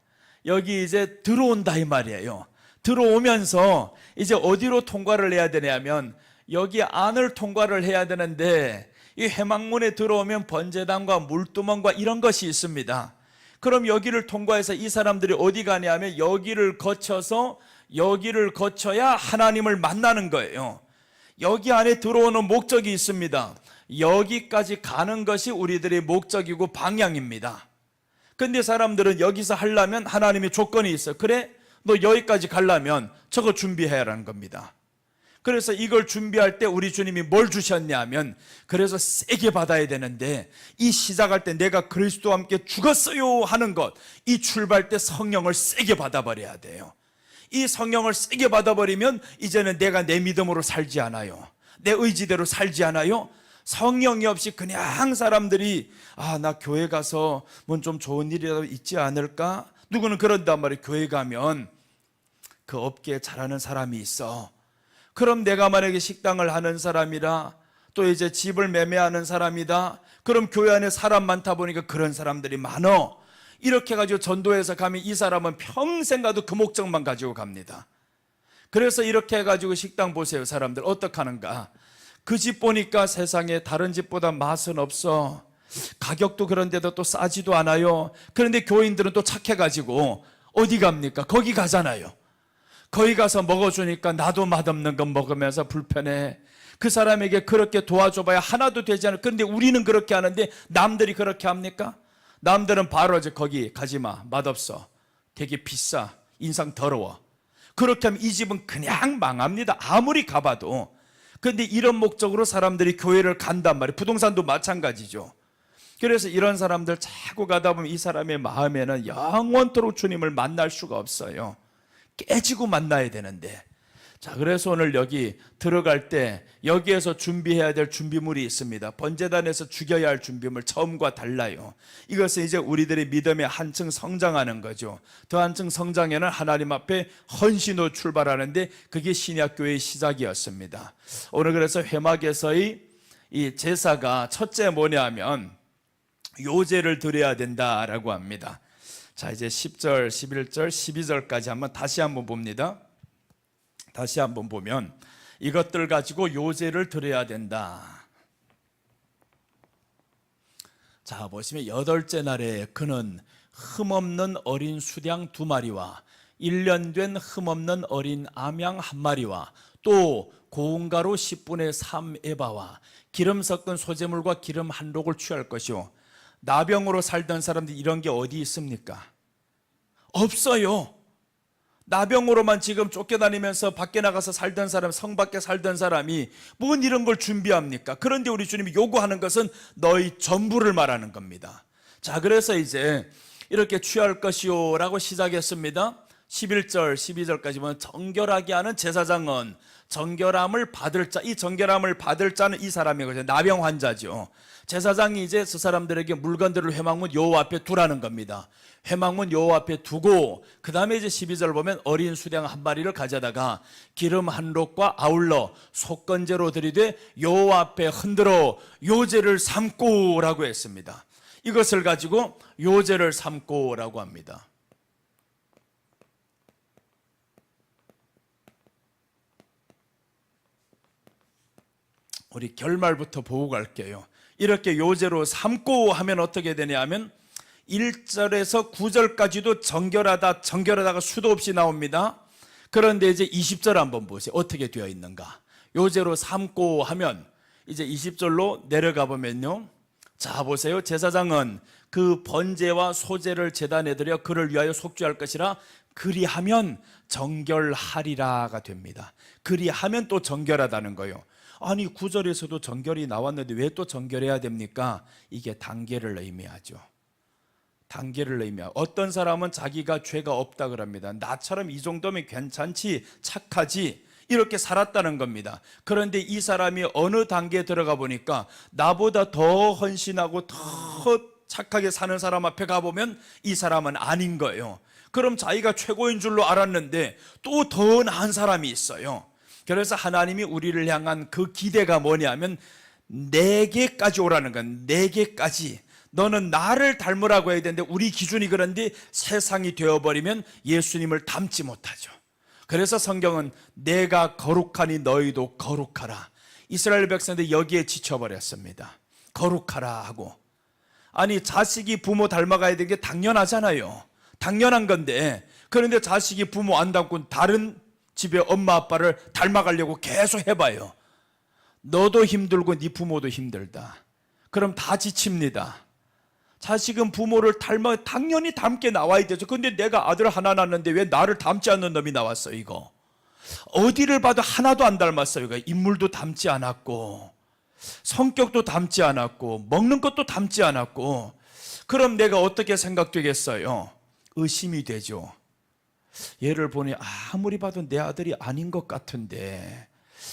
여기 이제 들어온다 이 말이에요. 들어오면서 이제 어디로 통과를 해야 되냐면 여기 안을 통과를 해야 되는데, 이 회막문에 들어오면 번제단과 물두멍과 이런 것이 있습니다. 그럼 여기를 통과해서 이 사람들이 어디 가냐면 여기를 거쳐서 여기를 거쳐야 하나님을 만나는 거예요. 여기 안에 들어오는 목적이 있습니다. 여기까지 가는 것이 우리들의 목적이고 방향입니다. 근데 사람들은 여기서 하려면 하나님의 조건이 있어요. 그래? 너 여기까지 가려면 저거 준비해야라는 겁니다. 그래서 이걸 준비할 때 우리 주님이 뭘 주셨냐면, 그래서 세게 받아야 되는데 이 시작할 때 내가 그리스도와 함께 죽었어요 하는 것, 이 출발 때 성령을 세게 받아버려야 돼요. 이 성령을 세게 받아버리면 이제는 내가 내 믿음으로 살지 않아요. 내 의지대로 살지 않아요. 성령이 없이 그냥 사람들이 나 교회 가서 뭔 좀 좋은 일이라도 있지 않을까? 누구는 그런단 말이에요. 교회 가면 그 업계에 잘하는 사람이 있어. 그럼 내가 만약에 식당을 하는 사람이라, 또 이제 집을 매매하는 사람이다. 그럼 교회 안에 사람 많다 보니까 그런 사람들이 많어. 이렇게 가지고 전도해서 가면 이 사람은 평생 가도 그 목적만 가지고 갑니다. 그래서 이렇게 해가지고 식당 보세요. 사람들 어떻게 하는가. 그 집 보니까 세상에 다른 집보다 맛은 없어. 가격도 그런데도 또 싸지도 않아요. 그런데 교인들은 또 착해가지고 어디 갑니까? 거기 가잖아요. 거기 가서 먹어주니까 나도 맛없는 거 먹으면서 불편해. 그 사람에게 그렇게 도와줘봐야 하나도 되지 않아요. 그런데 우리는 그렇게 하는데 남들이 그렇게 합니까? 남들은 바로 이제 거기 가지마, 맛없어, 되게 비싸, 인상 더러워. 그렇게 하면 이 집은 그냥 망합니다. 아무리 가봐도. 그런데 이런 목적으로 사람들이 교회를 간단 말이에요. 부동산도 마찬가지죠. 그래서 이런 사람들 자꾸 가다 보면 이 사람의 마음에는 영원토록 주님을 만날 수가 없어요. 깨지고 만나야 되는데. 자, 그래서 오늘 여기 들어갈 때 여기에서 준비해야 될 준비물이 있습니다. 번제단에서 죽여야 할 준비물, 처음과 달라요. 이것은 이제 우리들의 믿음의 한층 성장하는 거죠. 더 한층 성장에는 하나님 앞에 헌신으로 출발하는데 그게 신약교회의 시작이었습니다. 오늘 그래서 회막에서의 이 제사가 첫째 뭐냐면 요제를 드려야 된다라고 합니다. 자, 이제 10절, 11절, 12절까지 한번 다시 한번 봅니다. 다시 한번 보면 이것들 가지고 요제를 드려야 된다. 자, 보시면 여덟째 날에 그는 흠없는 어린 수량 2마리와 1년 된 흠없는 어린 암양 1마리와 또 고운 가루 10분의 3 에바와 기름 섞은 소재물과 기름 1록을 취할 것이요. 나병으로 살던 사람들 이런 게 어디 있습니까? 없어요. 나병으로만 지금 쫓겨다니면서 밖에 나가서 살던 사람, 성 밖에 살던 사람이 뭔 이런 걸 준비합니까? 그런데 우리 주님이 요구하는 것은 너희 전부를 말하는 겁니다. 자, 그래서 이제 이렇게 취할 것이요 라고 시작했습니다. 11절, 12절까지 보면 정결하게 하는 제사장은 정결함을 받을 자, 이 정결함을 받을 자는 이 사람이거든요. 나병 환자죠. 제사장이 이제 그 사람들에게 물건들을 회막문 여호와 앞에 두라는 겁니다. 회막문 여호와 앞에 두고 그 다음에 이제 12절 보면 어린 수량 1마리를 가져다가 기름 1록과 아울러 속건제로 드리되 여호와 앞에 흔들어 요제를 삼고 라고 했습니다. 이것을 가지고 요제를 삼고 라고 합니다. 우리 결말부터 보고 갈게요. 이렇게 요제로 삼고 하면 어떻게 되냐 하면 1절에서 9절까지도 정결하다가 수도 없이 나옵니다. 그런데 이제 20절 한번 보세요. 어떻게 되어 있는가. 요제로 삼고 하면 이제 20절로 내려가 보면요. 자, 보세요. 제사장은 그 번제와 소제를 제단에 드려 그를 위하여 속죄할 것이라 그리하면 정결하리라가 됩니다. 그리하면 또 정결하다는 거예요. 아니 9절에서도 정결이 나왔는데 왜 또 정결해야 됩니까? 이게 단계를 의미하죠. 단계를 의미하죠. 어떤 사람은 자기가 죄가 없다 그럽니다. 나처럼 이 정도면 괜찮지, 착하지 이렇게 살았다는 겁니다. 그런데 이 사람이 어느 단계에 들어가 보니까 나보다 더 헌신하고 더 착하게 사는 사람 앞에 가보면 이 사람은 아닌 거예요. 그럼 자기가 최고인 줄로 알았는데 또 더 나은 사람이 있어요. 그래서 하나님이 우리를 향한 그 기대가 뭐냐면 내게까지 오라는 건 내게까지. 너는 나를 닮으라고 해야 되는데 우리 기준이 그런데 세상이 되어버리면 예수님을 닮지 못하죠. 그래서 성경은 내가 거룩하니 너희도 거룩하라. 이스라엘 백성들이 여기에 지쳐버렸습니다. 거룩하라 하고. 아니 자식이 부모 닮아가야 되는 게 당연하잖아요. 당연한 건데 그런데 자식이 부모 안 닮고 다른 집에 엄마 아빠를 닮아가려고 계속 해봐요. 너도 힘들고 네 부모도 힘들다. 그럼 다 지칩니다. 자식은 부모를 당연히 닮게 나와야 되죠. 근데 내가 아들 하나 낳았는데 왜 나를 닮지 않는 놈이 나왔어 이거. 어디를 봐도 하나도 안 닮았어요. 이거. 인물도 닮지 않았고 성격도 닮지 않았고 먹는 것도 닮지 않았고 그럼 내가 어떻게 생각되겠어요? 의심이 되죠. 얘를 보니 아무리 봐도 내 아들이 아닌 것 같은데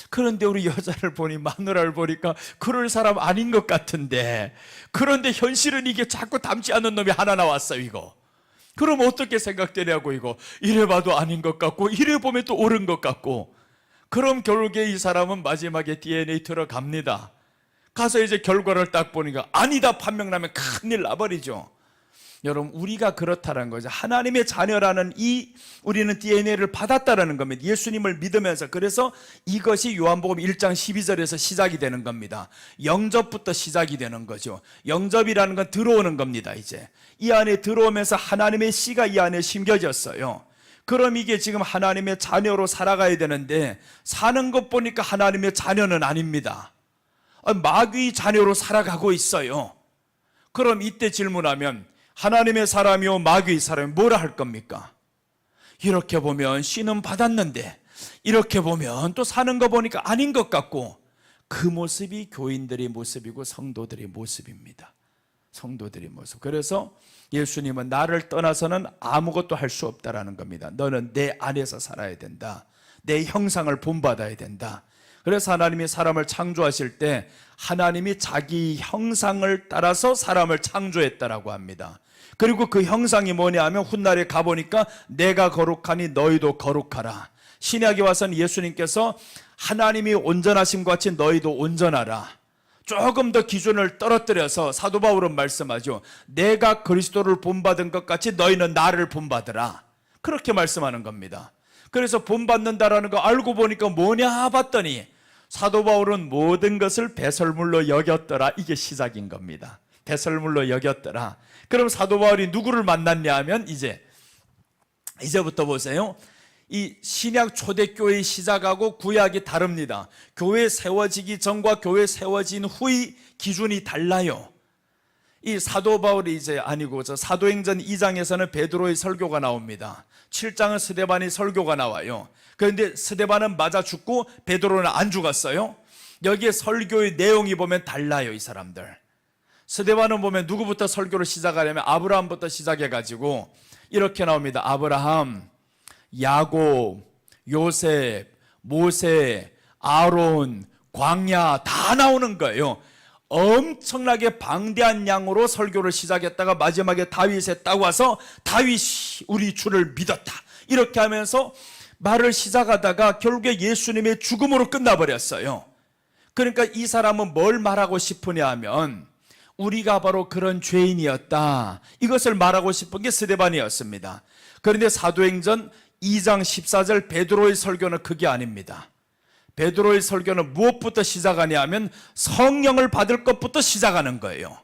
그런데 우리 여자를 보니 마누라를 보니까 그럴 사람 아닌 것 같은데 그런데 현실은 이게 자꾸 닮지 않는 놈이 하나 나왔어요 이거. 그럼 어떻게 생각되냐고 이거. 이래 봐도 아닌 것 같고 이래 보면 또 옳은 것 같고 그럼 결국에 이 사람은 마지막에 DNA 들어갑니다. 가서 이제 결과를 딱 보니까 아니다 판명나면 큰일 나버리죠. 여러분, 우리가 그렇다는 거죠. 하나님의 자녀라는 우리는 DNA를 받았다라는 겁니다. 예수님을 믿으면서. 그래서 이것이 요한복음 1장 12절에서 시작이 되는 겁니다. 영접부터 시작이 되는 거죠. 영접이라는 건 들어오는 겁니다. 이제 이 안에 들어오면서 하나님의 씨가 이 안에 심겨졌어요. 그럼 이게 지금 하나님의 자녀로 살아가야 되는데, 사는 것 보니까 하나님의 자녀는 아닙니다. 마귀의 자녀로 살아가고 있어요. 그럼 이때 질문하면 하나님의 사람이요 마귀의 사람이 뭐라 할 겁니까? 이렇게 보면 씨는 받았는데 이렇게 보면 또 사는 거 보니까 아닌 것 같고, 그 모습이 교인들의 모습이고 성도들의 모습입니다. 성도들의 모습. 그래서 예수님은 나를 떠나서는 아무것도 할 수 없다라는 겁니다. 너는 내 안에서 살아야 된다. 내 형상을 본받아야 된다. 그래서 하나님이 사람을 창조하실 때 하나님이 자기 형상을 따라서 사람을 창조했다라고 합니다. 그리고 그 형상이 뭐냐 하면 훗날에 가보니까 내가 거룩하니 너희도 거룩하라. 신약에 와서는 예수님께서 하나님이 온전하심 같이 너희도 온전하라. 조금 더 기준을 떨어뜨려서 사도 바울은 말씀하죠. 내가 그리스도를 본받은 것 같이 너희는 나를 본받으라. 그렇게 말씀하는 겁니다. 그래서 본받는다라는 거 알고 보니까 뭐냐 봤더니 사도 바울은 모든 것을 배설물로 여겼더라. 이게 시작인 겁니다. 배설물로 여겼더라. 그럼 사도 바울이 누구를 만났냐 하면 이제부터 보세요. 이 신약 초대교회의 시작하고 구약이 다릅니다. 교회 세워지기 전과 교회 세워진 후의 기준이 달라요. 이 사도 바울이 사도행전 2장에서는 베드로의 설교가 나옵니다. 7장은 스데반의 설교가 나와요. 그런데 스데반은 맞아 죽고 베드로는 안 죽었어요. 여기에 설교의 내용이 보면 달라요. 이 사람들 스데반은 보면 누구부터 설교를 시작하냐면 아브라함부터 시작해가지고 이렇게 나옵니다. 아브라함, 야곱, 요셉, 모세, 아론, 광야 다 나오는 거예요. 엄청나게 방대한 양으로 설교를 시작했다가 마지막에 다윗에 딱 와서 다윗이 우리 주를 믿었다 이렇게 하면서 말을 시작하다가 결국에 예수님의 죽음으로 끝나버렸어요. 그러니까 이 사람은 뭘 말하고 싶으냐 하면 우리가 바로 그런 죄인이었다, 이것을 말하고 싶은 게 스데반이었습니다. 그런데 사도행전 2장 14절 베드로의 설교는 그게 아닙니다. 베드로의 설교는 무엇부터 시작하냐 하면 성령을 받을 것부터 시작하는 거예요.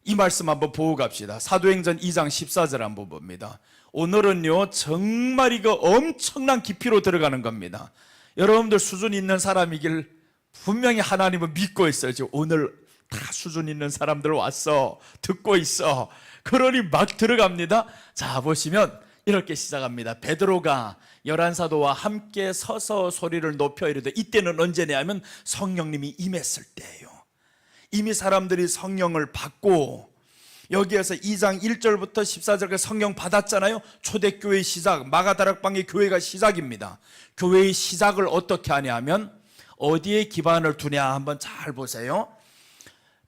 이 말씀 한번 보고 갑시다. 사도행전 2장 14절 한번 봅니다. 오늘은요 정말 이거 엄청난 깊이로 들어가는 겁니다. 여러분들 수준 있는 사람이길 분명히 하나님은 믿고 있어요. 지금 오늘 다 수준 있는 사람들 왔어, 듣고 있어. 그러니 막 들어갑니다. 자 보시면 이렇게 시작합니다. 베드로가 11사도와 함께 서서 소리를 높여 이르되, 이때는 언제냐 하면 성령님이 임했을 때예요. 이미 사람들이 성령을 받고, 여기에서 2장 1절부터 14절까지 성령 받았잖아요. 초대교회의 시작, 마가다락방의 교회가 시작입니다. 교회의 시작을 어떻게 하냐 하면 어디에 기반을 두냐 한번 잘 보세요.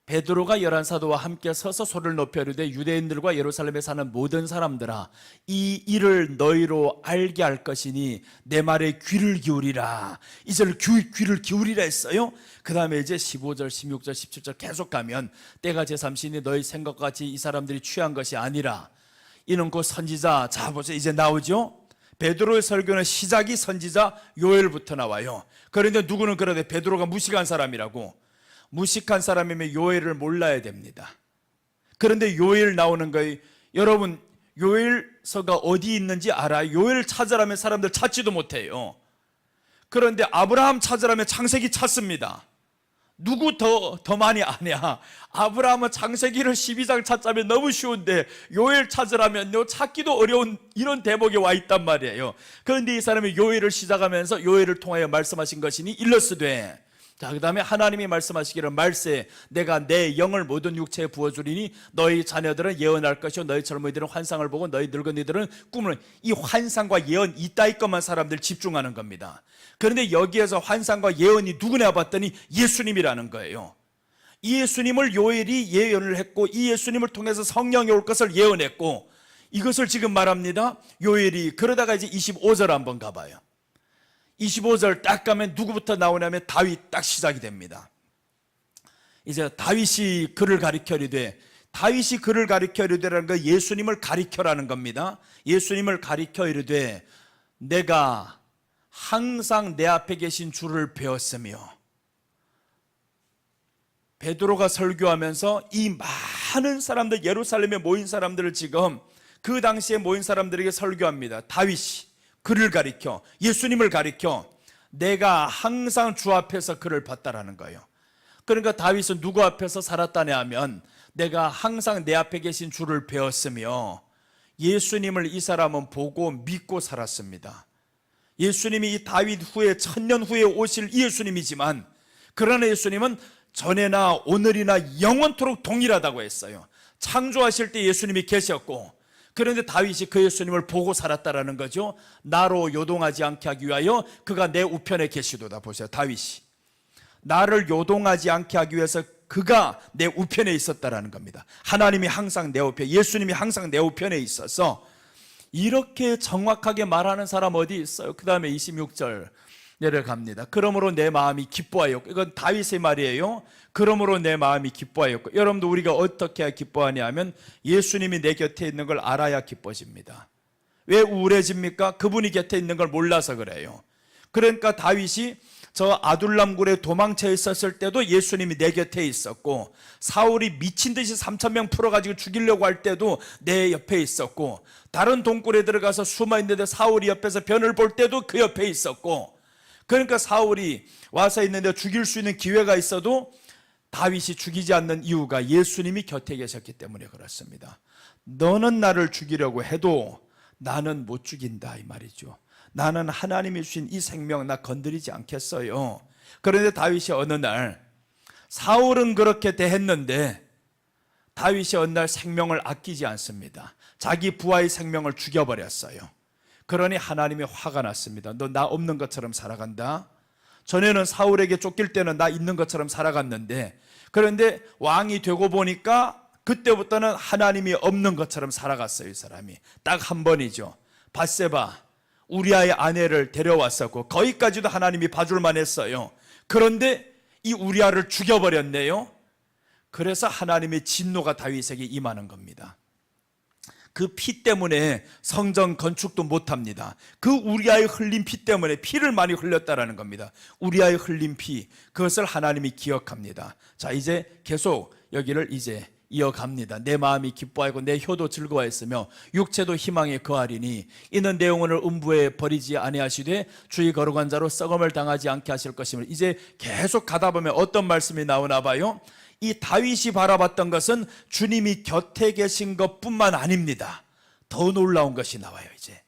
베드로가 11사도와 함께 서서 소리를 높여 이르되 유대인들과 예루살렘에 사는 모든 사람들아, 이 일을 너희로 알게 할 것이니 내 말에 귀를 기울이라. 이제는 귀를 기울이라 했어요. 그 다음에 이제 15절 16절 17절 계속 가면 때가 제3시니 너희 생각과 같이 이 사람들이 취한 것이 아니라 이는 곧 선지자. 자 보세요, 이제 나오죠. 베드로의 설교는 시작이 선지자 요엘부터 나와요. 그런데 누구는 그러대 베드로가 무식한 사람이라고. 무식한 사람이면 요엘을 몰라야 됩니다. 그런데 요엘 나오는 거예요. 여러분 요엘서가 어디 있는지 알아요? 요엘 찾으라면 사람들 찾지도 못해요. 그런데 아브라함 찾으라면 창세기 찾습니다. 누구 더 많이 아냐? 아브라함은 창세기를 12장 찾자면 너무 쉬운데 요엘 찾으라면요 찾기도 어려운 이런 대목에 와 있단 말이에요. 그런데 이 사람이 요엘을 시작하면서 요엘을 통하여 말씀하신 것이니 일러스되, 자, 그 다음에 하나님이 말씀하시기를 말세 내가 내 영을 모든 육체에 부어주리니 너희 자녀들은 예언할 것이요 너희 젊은이들은 환상을 보고 너희 늙은이들은 꿈을. 이 환상과 예언 이따위 것만 사람들 집중하는 겁니다. 그런데 여기에서 환상과 예언이 누구냐 봤더니 예수님이라는 거예요. 이 예수님을 요엘이 예언을 했고 이 예수님을 통해서 성령이 올 것을 예언했고, 이것을 지금 말합니다. 요엘이. 그러다가 이제 25절 한번 가봐요. 25절 딱 가면 누구부터 나오냐면 다윗 딱 시작이 됩니다. 이제 다윗이 그를 가리켜 이르되, 다윗이 그를 가리켜 이르되라는 거 예수님을 가리켜라는 겁니다. 예수님을 가리켜 이르되 내가 항상 내 앞에 계신 주를 배웠으며, 베드로가 설교하면서 이 많은 사람들, 예루살렘에 모인 사람들을 지금 그 당시에 모인 사람들에게 설교합니다. 다윗이 그를 가리켜, 예수님을 가리켜 내가 항상 주 앞에서 그를 봤다라는 거예요. 그러니까 다윗은 누구 앞에서 살았다냐 하면 내가 항상 내 앞에 계신 주를 배웠으며, 예수님을 이 사람은 보고 믿고 살았습니다. 예수님이 이 다윗 후에 1000년 후에 오실 이 예수님이지만, 그러나 예수님은 전에나 오늘이나 영원토록 동일하다고 했어요. 창조하실 때 예수님이 계셨고, 그런데 다윗이 그 예수님을 보고 살았다라는 거죠. 나로 요동하지 않게 하기 위하여 그가 내 우편에 계시도다. 보세요. 다윗이 나를 요동하지 않게 하기 위해서 그가 내 우편에 있었다라는 겁니다. 하나님이 항상 내 우편, 예수님이 항상 내 우편에 있어서 이렇게 정확하게 말하는 사람 어디 있어요? 그 다음에 26절 내려갑니다. 그러므로 내 마음이 기뻐하였고, 이건 다윗의 말이에요. 그러므로 내 마음이 기뻐하였고, 여러분도 우리가 어떻게 해야 기뻐하냐 하면 예수님이 내 곁에 있는 걸 알아야 기뻐집니다. 왜 우울해집니까? 그분이 곁에 있는 걸 몰라서 그래요. 그러니까 다윗이 저 아둘람굴에 도망쳐 있었을 때도 예수님이 내 곁에 있었고, 사울이 미친 듯이 3000명 풀어가지고 죽이려고 할 때도 내 옆에 있었고, 다른 동굴에 들어가서 숨어 있는데 사울이 옆에서 변을 볼 때도 그 옆에 있었고, 그러니까 사울이 와서 있는데 죽일 수 있는 기회가 있어도 다윗이 죽이지 않는 이유가 예수님이 곁에 계셨기 때문에 그렇습니다. 너는 나를 죽이려고 해도 나는 못 죽인다 이 말이죠. 나는 하나님이 주신 이 생명 나 건드리지 않겠어요. 그런데 다윗이 어느 날, 사울은 그렇게 대했는데 다윗이 어느 날 생명을 아끼지 않습니다. 자기 부하의 생명을 죽여버렸어요. 그러니 하나님이 화가 났습니다. 너 나 없는 것처럼 살아간다. 전에는 사울에게 쫓길 때는 나 있는 것처럼 살아갔는데, 그런데 왕이 되고 보니까 그때부터는 하나님이 없는 것처럼 살아갔어요. 이 사람이 딱 한 번이죠. 밧세바 우리아의 아내를 데려왔었고 거기까지도 하나님이 봐줄만 했어요. 그런데 이 우리아를 죽여버렸네요. 그래서 하나님의 진노가 다윗에게 임하는 겁니다. 그 피 때문에 성전 건축도 못합니다. 그 우리아의 흘린 피 때문에, 피를 많이 흘렸다라는 겁니다. 우리아의 흘린 피, 그것을 하나님이 기억합니다. 자, 이제 계속 여기를 이제 이어갑니다. 내 마음이 기뻐하고 내 혀도 즐거워했으며 육체도 희망에 거하리니 이는 내 영혼을 음부에 버리지 아니하시되 주의 거룩한 자로 썩음을 당하지 않게 하실 것임을. 이제 계속 가다 보면 어떤 말씀이 나오나 봐요. 이 다윗이 바라봤던 것은 주님이 곁에 계신 것뿐만 아닙니다. 더 놀라운 것이 나와요. 이제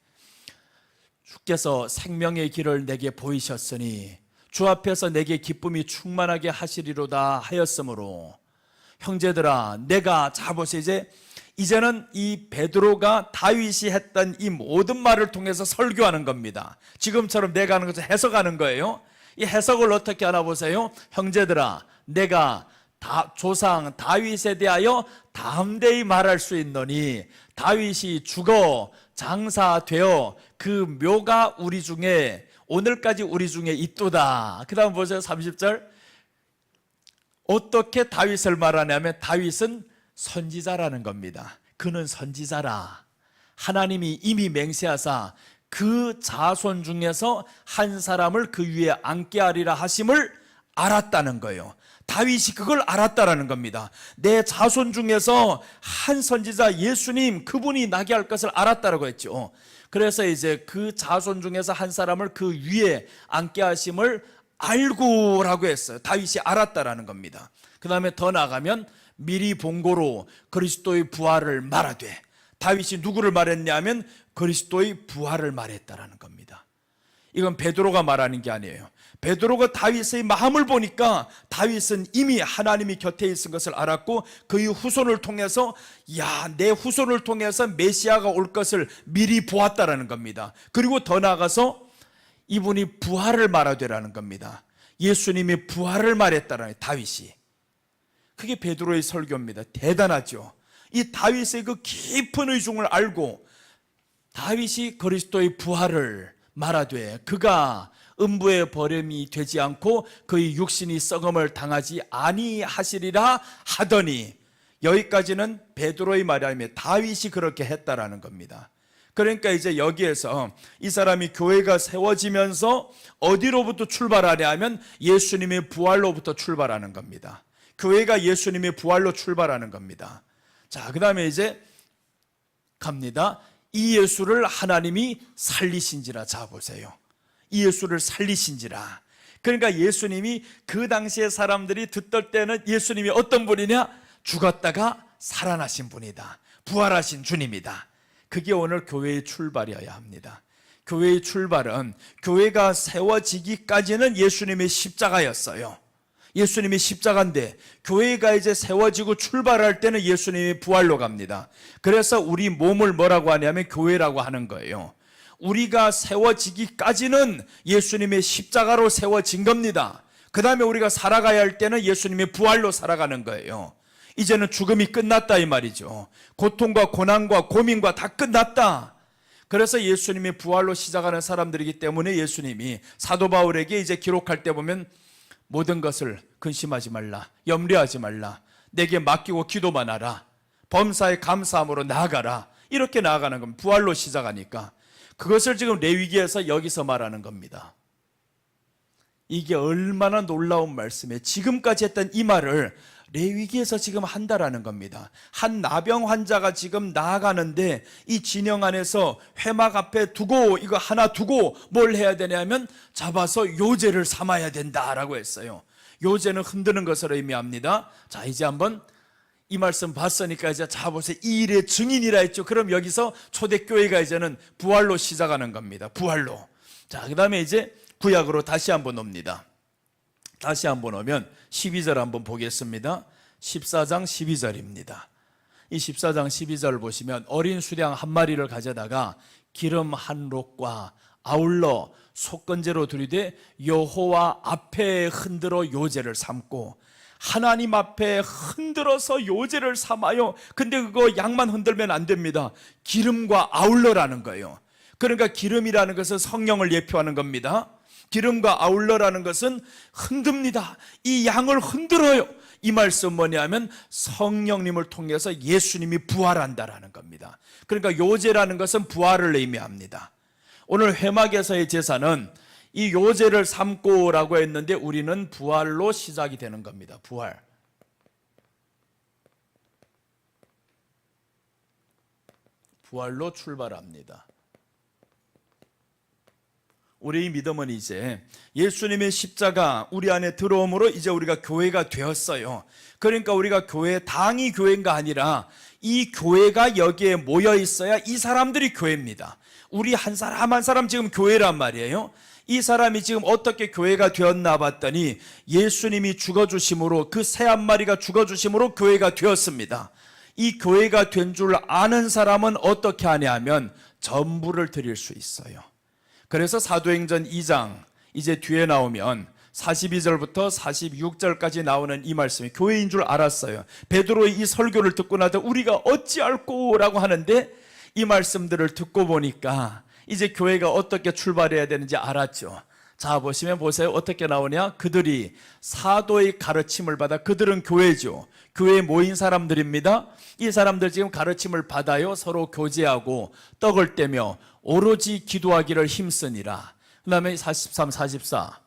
주께서 생명의 길을 내게 보이셨으니 주 앞에서 내게 기쁨이 충만하게 하시리로다 하였으므로, 형제들아 내가, 자 보세요, 이제는 이 베드로가 다윗이 했던 이 모든 말을 통해서 설교하는 겁니다. 지금처럼 내가 하는 것을 해석하는 거예요. 이 해석을 어떻게 하나 보세요. 형제들아 내가 조상 다윗에 대하여 담대히 말할 수 있노니 다윗이 죽어 장사되어 그 묘가 우리 중에 오늘까지 우리 중에 있도다. 그 다음 보세요. 30절. 어떻게 다윗을 말하냐면 다윗은 선지자라는 겁니다. 그는 선지자라. 하나님이 이미 맹세하사 그 자손 중에서 한 사람을 그 위에 앉게 하리라 하심을 알았다는 거예요. 다윗이 그걸 알았다라는 겁니다. 내 자손 중에서 한 선지자 예수님, 그분이 나게 할 것을 알았다라고 했죠. 그래서 이제 그 자손 중에서 한 사람을 그 위에 앉게 하심을 알고라고 했어요. 다윗이 알았다라는 겁니다. 그 다음에 더 나아가면 미리 본고로 그리스도의 부활을 말하되, 다윗이 누구를 말했냐면 그리스도의 부활을 말했다라는 겁니다. 이건 베드로가 말하는 게 아니에요. 베드로가 다윗의 마음을 보니까 다윗은 이미 하나님이 곁에 있은 것을 알았고 그의 후손을 통해서, 야, 내 후손을 통해서 메시아가 올 것을 미리 보았다라는 겁니다. 그리고 더 나아가서 이분이 부활을 말하되라는 겁니다. 예수님이 부활을 말했다라는, 다윗이. 그게 베드로의 설교입니다. 대단하죠. 이 다윗의 그 깊은 의중을 알고 다윗이 그리스도의 부활을 말하되 그가 음부의 버림이 되지 않고 그의 육신이 썩음을 당하지 아니하시리라 하더니, 여기까지는 베드로의 말이 아니며 다윗이 그렇게 했다라는 겁니다. 그러니까 이제 여기에서 이 사람이 교회가 세워지면서 어디로부터 출발하냐 하면 예수님의 부활로부터 출발하는 겁니다. 교회가 예수님의 부활로 출발하는 겁니다. 자, 그 다음에 이제 갑니다. 이 예수를 하나님이 살리신지라. 자, 보세요. 이 예수를 살리신지라. 그러니까 예수님이 그 당시에 사람들이 듣던 때는 예수님이 어떤 분이냐? 죽었다가 살아나신 분이다. 부활하신 주님이다. 그게 오늘 교회의 출발이어야 합니다. 교회의 출발은 교회가 세워지기까지는 예수님의 십자가였어요. 예수님이 십자가인데 교회가 이제 세워지고 출발할 때는 예수님이 부활로 갑니다. 그래서 우리 몸을 뭐라고 하냐면 교회라고 하는 거예요. 우리가 세워지기까지는 예수님의 십자가로 세워진 겁니다. 그 다음에 우리가 살아가야 할 때는 예수님의 부활로 살아가는 거예요. 이제는 죽음이 끝났다 이 말이죠. 고통과 고난과 고민과 다 끝났다. 그래서 예수님의 부활로 시작하는 사람들이기 때문에 예수님이 사도 바울에게 이제 기록할 때 보면 모든 것을 근심하지 말라, 염려하지 말라, 내게 맡기고 기도만 하라, 범사에 감사함으로 나아가라. 이렇게 나아가는 겁니다. 부활로 시작하니까. 그것을 지금 레위기에서 여기서 말하는 겁니다. 이게 얼마나 놀라운 말씀이에요. 지금까지 했던 이 말을 레위기에서 지금 한다라는 겁니다. 한 나병 환자가 지금 나아가는데 이 진영 안에서 회막 앞에 두고 이거 하나 두고 뭘 해야 되냐면 잡아서 요제를 삼아야 된다라고 했어요. 요제는 흔드는 것을 의미합니다. 자, 이제 한번 이 말씀 봤으니까 이제 자 보세요. 이 일의 증인이라 했죠. 그럼 여기서 초대교회가 이제는 부활로 시작하는 겁니다. 부활로. 자, 그 다음에 이제 구약으로 다시 한번 옵니다. 다시 한번 오면 12절 한번 보겠습니다. 14장 12절입니다. 이 14장 12절 보시면 어린 수량 한 마리를 가져다가 기름 한 록과 아울러 속건제로 들이되 여호와 앞에 흔들어 요제를 삼고 하나님 앞에 흔들어서 요제를 삼아요. 근데 그거 양만 흔들면 안 됩니다. 기름과 아울러라는 거예요. 그러니까 기름이라는 것은 성령을 예표하는 겁니다. 기름과 아울러라는 것은 흔듭니다. 이 양을 흔들어요. 이 말씀 뭐냐면 성령님을 통해서 예수님이 부활한다라는 겁니다. 그러니까 요제라는 것은 부활을 의미합니다. 오늘 회막에서의 제사는 이 요제를 삼고라고 했는데 우리는 부활로 시작이 되는 겁니다. 부활. 부활로 출발합니다. 우리의 믿음은 이제 예수님의 십자가 우리 안에 들어옴으로 이제 우리가 교회가 되었어요. 그러니까 우리가 교회, 당이 교회가 아니라 이 교회가 여기에 모여 있어야 이 사람들이 교회입니다. 우리 한 사람 한 사람 지금 교회란 말이에요. 이 사람이 지금 어떻게 교회가 되었나 봤더니 예수님이 죽어주심으로 그 새 한 마리가 죽어주심으로 교회가 되었습니다. 이 교회가 된 줄 아는 사람은 어떻게 하냐 하면 전부를 드릴 수 있어요. 그래서 사도행전 2장 이제 뒤에 나오면 42절부터 46절까지 나오는 이 말씀이 교회인 줄 알았어요. 베드로의 이 설교를 듣고 나서 우리가 어찌할꼬 라고 하는데 이 말씀들을 듣고 보니까 이제 교회가 어떻게 출발해야 되는지 알았죠. 자, 보시면 보세요. 어떻게 나오냐? 그들이 사도의 가르침을 받아, 그들은 교회죠. 교회에 모인 사람들입니다. 이 사람들 지금 가르침을 받아요. 서로 교제하고 떡을 떼며 오로지 기도하기를 힘쓰니라. 그 다음에 43, 44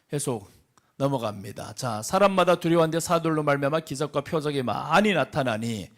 계속 넘어갑니다. 자, 사람마다 두려워한데 사도로 말미암아 기적과 표적이 많이 나타나니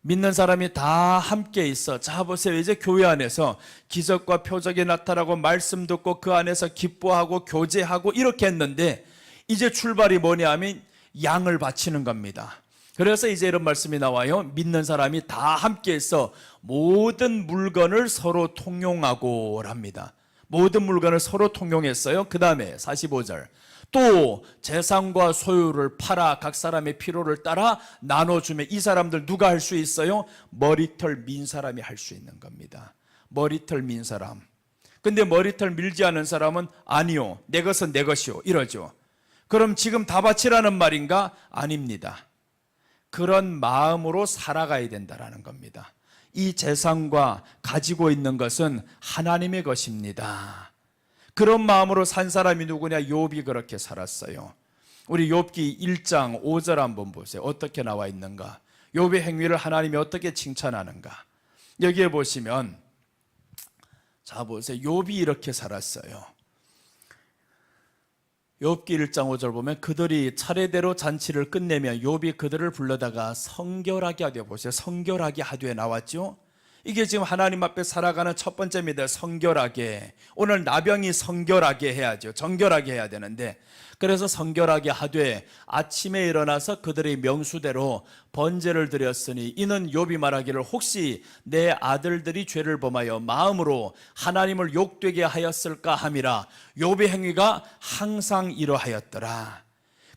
믿는 사람이 다 함께 있어. 자, 보세요. 이제 교회 안에서 기적과 표적이 나타나고 말씀 듣고 그 안에서 기뻐하고 교제하고 이렇게 했는데 이제 출발이 뭐냐 하면 양을 바치는 겁니다. 그래서 이제 이런 말씀이 나와요. 믿는 사람이 다 함께 있어 모든 물건을 서로 통용하고 합니다. 모든 물건을 서로 통용했어요. 그 다음에 45절 또 재산과 소유를 팔아 각 사람의 필요를 따라 나눠주면 이 사람들 누가 할 수 있어요? 머리털 민 사람이 할 수 있는 겁니다. 머리털 민 사람. 근데 머리털 밀지 않은 사람은 아니요, 내 것은 내 것이요 이러죠. 그럼 지금 다 바치라는 말인가? 아닙니다. 그런 마음으로 살아가야 된다는 겁니다. 이 재산과 가지고 있는 것은 하나님의 것입니다. 그런 마음으로 산 사람이 누구냐? 욥이 그렇게 살았어요. 우리 욥기 1장 5절 한번 보세요. 어떻게 나와 있는가? 욥의 행위를 하나님이 어떻게 칭찬하는가? 여기에 보시면, 자 보세요. 욥이 이렇게 살았어요. 욥기 1장 5절 보면 그들이 차례대로 잔치를 끝내면 욥이 그들을 불러다가 성결하게 하되, 보세요. 성결하게 하되 나왔죠. 이게 지금 하나님 앞에 살아가는 첫 번째입니다. 성결하게. 오늘 나병이 성결하게 해야죠. 정결하게 해야 되는데, 그래서 성결하게 하되 아침에 일어나서 그들의 명수대로 번제를 드렸으니 이는 욥이 말하기를 혹시 내 아들들이 죄를 범하여 마음으로 하나님을 욕되게 하였을까 함이라. 욥의 행위가 항상 이러하였더라.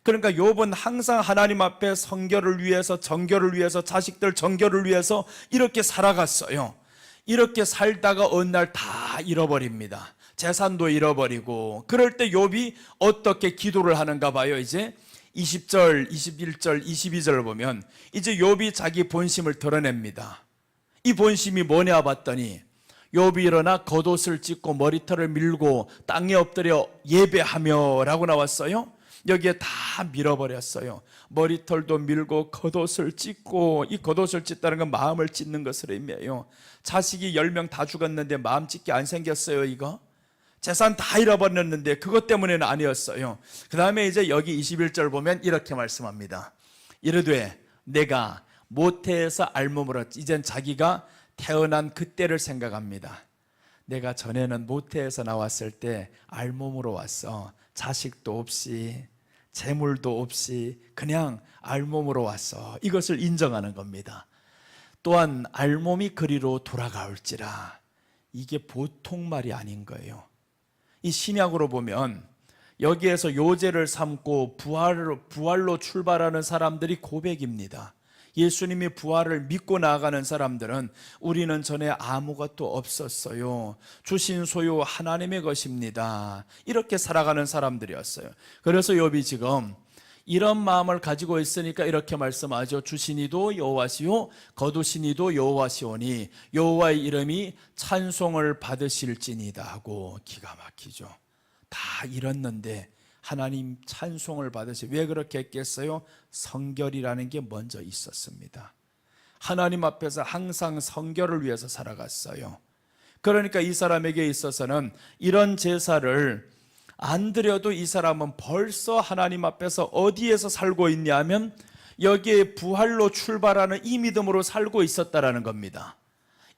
그러니까 욥은 항상 하나님 앞에 성결을 위해서, 정결을 위해서, 자식들 정결을 위해서 이렇게 살아갔어요. 이렇게 살다가 어느 날 다 잃어버립니다. 재산도 잃어버리고. 그럴 때 욥이 어떻게 기도를 하는가 봐요. 이제 20절, 21절, 22절을 보면 이제 욥이 자기 본심을 드러냅니다. 이 본심이 뭐냐 봤더니 욥이 일어나 겉옷을 찢고 머리털을 밀고 땅에 엎드려 예배하며 라고 나왔어요. 여기에 다 밀어버렸어요. 머리털도 밀고 겉옷을 찢고, 이 겉옷을 찢다는 건 마음을 찢는 것을 의미해요. 자식이 10명 다 죽었는데 마음 찢게 안 생겼어요. 이거 재산 다 잃어버렸는데 그것 때문에는 아니었어요. 그 다음에 이제 여기 21절 보면 이렇게 말씀합니다. 이르되 내가 모태에서 알몸으로, 이젠 자기가 태어난 그때를 생각합니다. 내가 전에는 모태에서 나왔을 때 알몸으로 왔어. 자식도 없이 재물도 없이 그냥 알몸으로 왔어. 이것을 인정하는 겁니다. 또한 알몸이 그리로 돌아가올지라. 이게 보통 말이 아닌 거예요. 이 신약으로 보면 여기에서 요제를 삼고 부활로 출발하는 사람들이 고백입니다. 예수님이 부활을 믿고 나아가는 사람들은 우리는 전에 아무것도 없었어요. 주신 소유 하나님의 것입니다. 이렇게 살아가는 사람들이었어요. 그래서 욥이 지금 이런 마음을 가지고 있으니까 이렇게 말씀하죠. 주시니도 여호와시요 거두시니도 여호와시오니 여호와의 이름이 찬송을 받으실지니다 하고. 기가 막히죠. 다 잃었는데 하나님 찬송을 받으시. 왜 그렇게 했겠어요? 성결이라는 게 먼저 있었습니다. 하나님 앞에서 항상 성결을 위해서 살아갔어요. 그러니까 이 사람에게 있어서는 이런 제사를 안 드려도 이 사람은 벌써 하나님 앞에서 어디에서 살고 있냐면 여기에 부활로 출발하는 이 믿음으로 살고 있었다라는 겁니다.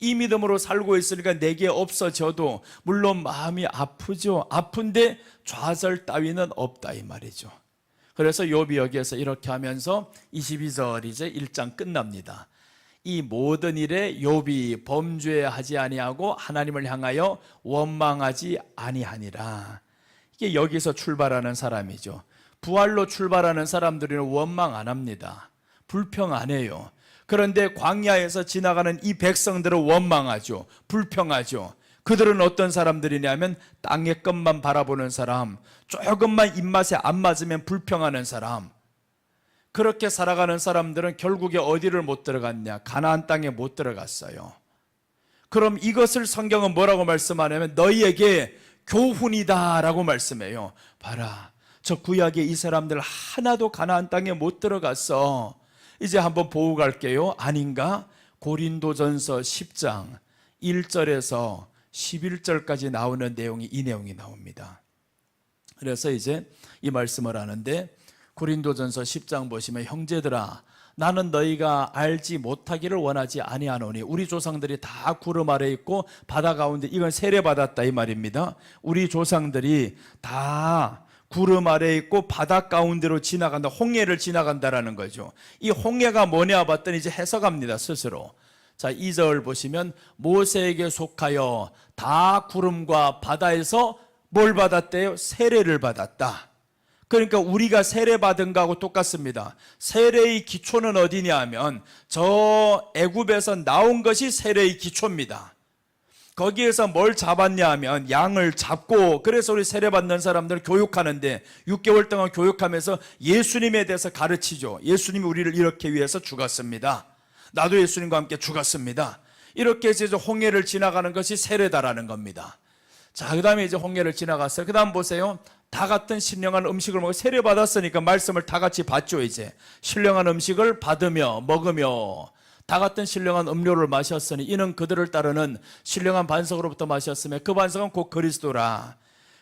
이 믿음으로 살고 있으니까 내게 없어져도 물론 마음이 아프죠. 아픈데 좌절 따위는 없다 이 말이죠. 그래서 욥이 여기에서 이렇게 하면서 22절 이제 1장 끝납니다. 이 모든 일에 욥이 범죄하지 아니하고 하나님을 향하여 원망하지 아니하니라. 이게 여기서 출발하는 사람이죠. 부활로 출발하는 사람들은 원망 안 합니다. 불평 안 해요. 그런데 광야에서 지나가는 이 백성들은 원망하죠. 불평하죠. 그들은 어떤 사람들이냐면 땅의 것만 바라보는 사람, 조금만 입맛에 안 맞으면 불평하는 사람. 그렇게 살아가는 사람들은 결국에 어디를 못 들어갔냐? 가나안 땅에 못 들어갔어요. 그럼 이것을 성경은 뭐라고 말씀하냐면 너희에게 교훈이다 라고 말씀해요. 봐라, 저 구약에 이 사람들 하나도 가나안 땅에 못 들어갔어. 이제 한번 보고 갈게요. 아닌가? 고린도전서 10장 1절에서 11절까지 나오는 내용이 이 내용이 나옵니다. 그래서 이제 이 말씀을 하는데 고린도전서 10장 보시면 형제들아 나는 너희가 알지 못하기를 원하지 아니하노니 우리 조상들이 다 구름 아래 있고 바다 가운데, 이건 세례받았다 이 말입니다. 우리 조상들이 다 구름 아래 있고 바다 가운데로 지나간다, 홍해를 지나간다라는 거죠. 이 홍해가 뭐냐 봤더니 이제 해석합니다 스스로. 자 2절 보시면 모세에게 속하여 다 구름과 바다에서 뭘 받았대요? 세례를 받았다. 그러니까 우리가 세례받은 거하고 똑같습니다. 세례의 기초는 어디냐 하면 저 애굽에서 나온 것이 세례의 기초입니다. 거기에서 뭘 잡았냐 하면 양을 잡고, 그래서 우리 세례받는 사람들을 교육하는데 6개월 동안 교육하면서 예수님에 대해서 가르치죠. 예수님이 우리를 이렇게 위해서 죽었습니다. 나도 예수님과 함께 죽었습니다. 이렇게 해서 홍해를 지나가는 것이 세례다라는 겁니다. 자, 그 다음에 이제 홍해를 지나갔어요. 그 다음 보세요. 다 같은 신령한 음식을 먹어 세례받았으니까 말씀을 다 같이 받죠. 이제 신령한 음식을 받으며 먹으며 다 같은 신령한 음료를 마셨으니 이는 그들을 따르는 신령한 반석으로부터 마셨으며 그 반석은 곧 그리스도라.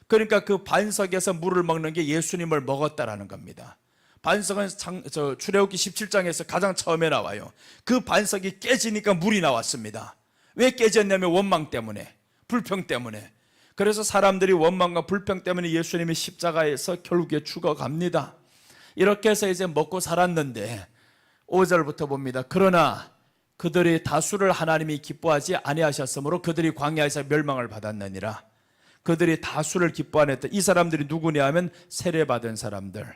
그러니까 그 반석에서 물을 먹는 게 예수님을 먹었다라는 겁니다. 반석은 출애굽기 17장에서 가장 처음에 나와요. 그 반석이 깨지니까 물이 나왔습니다. 왜 깨졌냐면 원망 때문에, 불평 때문에. 그래서 사람들이 원망과 불평 때문에 예수님이 십자가에서 결국에 죽어갑니다. 이렇게 해서 이제 먹고 살았는데 5절부터 봅니다. 그러나 그들의 다수를 하나님이 기뻐하지 아니하셨으므로 그들이 광야에서 멸망을 받았느니라. 그들이 다수를 기뻐 안 했다. 이 사람들이 누구냐 하면 세례받은 사람들,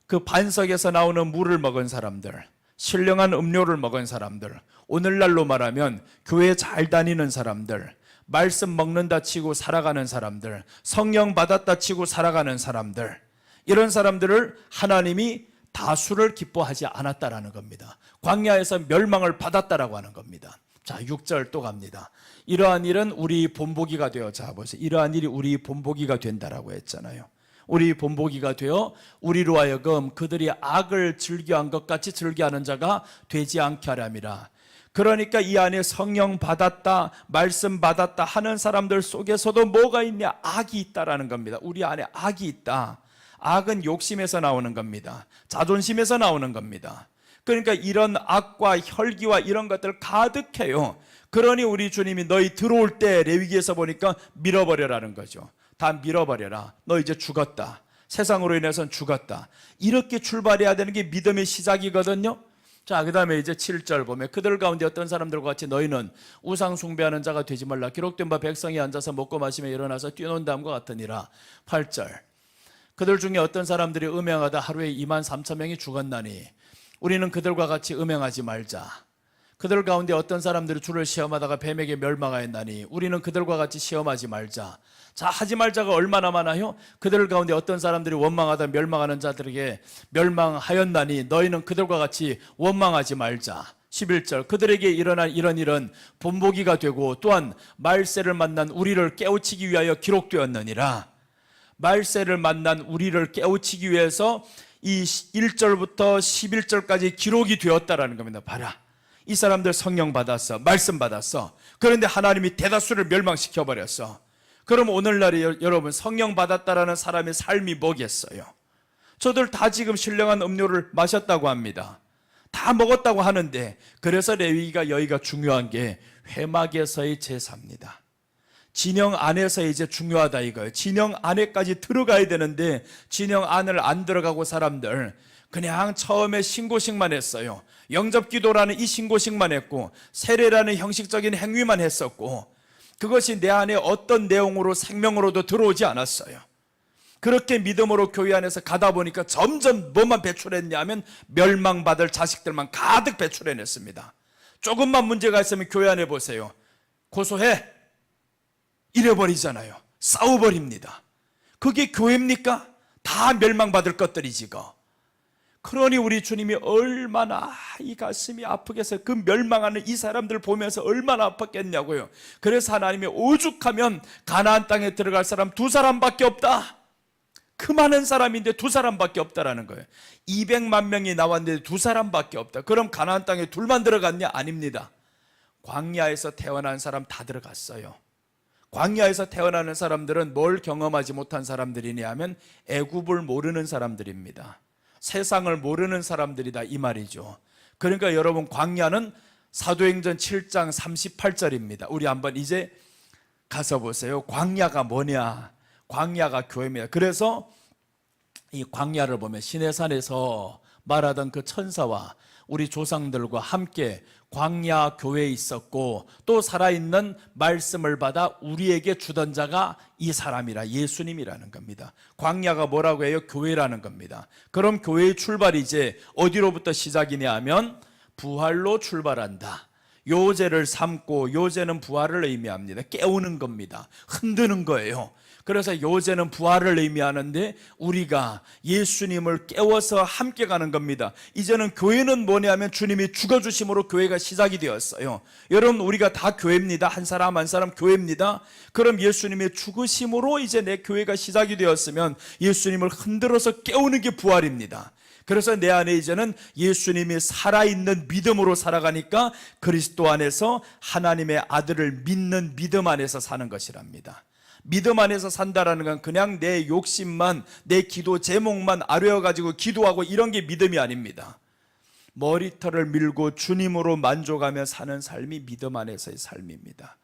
그 반석에서 나오는 물을 먹은 사람들, 신령한 음료를 먹은 사람들, 오늘날로 말하면 교회 잘 다니는 사람들, 말씀 먹는다 치고 살아가는 사람들, 성령 받았다 치고 살아가는 사람들, 이런 사람들을 하나님이 다수를 기뻐하지 않았다라는 겁니다. 광야에서 멸망을 받았다라고 하는 겁니다. 자, 6절 또 갑니다. 이러한 일은 우리 본보기가 되어, 자 보세요. 이러한 일이 우리 본보기가 된다라고 했잖아요. 우리 본보기가 되어 우리로 하여금 그들이 악을 즐겨한 것 같이 즐겨하는 자가 되지 않게 하람이라. 그러니까 이 안에 성령 받았다, 말씀 받았다 하는 사람들 속에서도 뭐가 있냐? 악이 있다라는 겁니다. 우리 안에 악이 있다. 악은 욕심에서 나오는 겁니다. 자존심에서 나오는 겁니다. 그러니까 이런 악과 혈기와 이런 것들 가득해요. 그러니 우리 주님이 너희 들어올 때 레위기에서 보니까 밀어버려라는 거죠. 다 밀어버려라. 너 이제 죽었다. 세상으로 인해서는 죽었다. 이렇게 출발해야 되는 게 믿음의 시작이거든요. 자, 그 다음에 이제 7절 보면 그들 가운데 어떤 사람들과 같이 너희는 우상 숭배하는 자가 되지 말라. 기록된 바 백성이 앉아서 먹고 마시며 일어나서 뛰노는 다음과 같으니라. 8절 그들 중에 어떤 사람들이 음행하다 하루에 23,000명이 죽었나니 우리는 그들과 같이 음행하지 말자. 그들 가운데 어떤 사람들이 주를 시험하다가 뱀에게 멸망하였나니 우리는 그들과 같이 시험하지 말자. 자, 하지 말자가 얼마나 많아요? 그들 가운데 어떤 사람들이 원망하다 멸망하는 자들에게 멸망하였나니 너희는 그들과 같이 원망하지 말자. 11절 그들에게 일어난 이런 일은 본보기가 되고 또한 말세를 만난 우리를 깨우치기 위하여 기록되었느니라. 말세를 만난 우리를 깨우치기 위해서 이 1절부터 11절까지 기록이 되었다라는 겁니다. 봐라, 이 사람들 성령 받았어, 말씀 받았어. 그런데 하나님이 대다수를 멸망시켜 버렸어. 그럼 오늘날에 여러분 성령 받았다라는 사람의 삶이 뭐겠어요? 저들 다 지금 신령한 음료를 마셨다고 합니다. 다 먹었다고 하는데, 그래서 레위기가 여기가 중요한 게 회막에서의 제사입니다. 진영 안에서 이제 중요하다 이거예요. 진영 안에까지 들어가야 되는데 진영 안을 안 들어가고 사람들 그냥 처음에 신고식만 했어요. 영접기도라는 이 신고식만 했고 세례라는 형식적인 행위만 했었고 그것이 내 안에 어떤 내용으로 생명으로도 들어오지 않았어요. 그렇게 믿음으로 교회 안에서 가다 보니까 점점 뭐만 배출했냐면 멸망받을 자식들만 가득 배출해냈습니다. 조금만 문제가 있으면 교회 안에 보세요. 고소해 이래버리잖아요. 싸워버립니다. 그게 교회입니까? 다 멸망받을 것들이지. 그러니 우리 주님이 얼마나 이 가슴이 아프게 해서 그 멸망하는 이 사람들 보면서 얼마나 아팠겠냐고요. 그래서 하나님이 오죽하면 가나안 땅에 들어갈 사람 2사람밖에 없다. 그 많은 사람인데 2사람밖에 없다라는 거예요. 200만 명이 나왔는데 2사람밖에 없다. 그럼 가나안 땅에 둘만 들어갔냐? 아닙니다. 광야에서 태어난 사람 다 들어갔어요. 광야에서 태어나는 사람들은 뭘 경험하지 못한 사람들이냐 하면 애굽을 모르는 사람들입니다. 세상을 모르는 사람들이다 이 말이죠. 그러니까 여러분 광야는 사도행전 7장 38절입니다. 우리 한번 이제 가서 보세요. 광야가 뭐냐? 광야가 교회입니다. 그래서 이 광야를 보면 시내산에서 말하던 그 천사와 우리 조상들과 함께 광야 교회에 있었고 또 살아있는 말씀을 받아 우리에게 주던 자가 이 사람이라 예수님이라는 겁니다. 광야가 뭐라고 해요? 교회라는 겁니다. 그럼 교회의 출발이 이제 어디로부터 시작이냐 하면 부활로 출발한다. 요제를 삼고, 요제는 부활을 의미합니다. 깨우는 겁니다. 흔드는 거예요. 그래서 요제는 부활을 의미하는데 우리가 예수님을 깨워서 함께 가는 겁니다. 이제는 교회는 뭐냐면 주님이 죽어주심으로 교회가 시작이 되었어요. 여러분, 우리가 다 교회입니다. 한 사람 한 사람 교회입니다. 그럼 예수님의 죽으심으로 이제 내 교회가 시작이 되었으면 예수님을 흔들어서 깨우는 게 부활입니다. 그래서 내 안에 이제는 예수님이 살아있는 믿음으로 살아가니까 그리스도 안에서 하나님의 아들을 믿는 믿음 안에서 사는 것이랍니다. 믿음 안에서 산다라는 건 그냥 내 욕심만, 내 기도 제목만 아뢰어가지고 기도하고 이런 게 믿음이 아닙니다. 머리털을 밀고 주님으로 만족하며 사는 삶이 믿음 안에서의 삶입니다.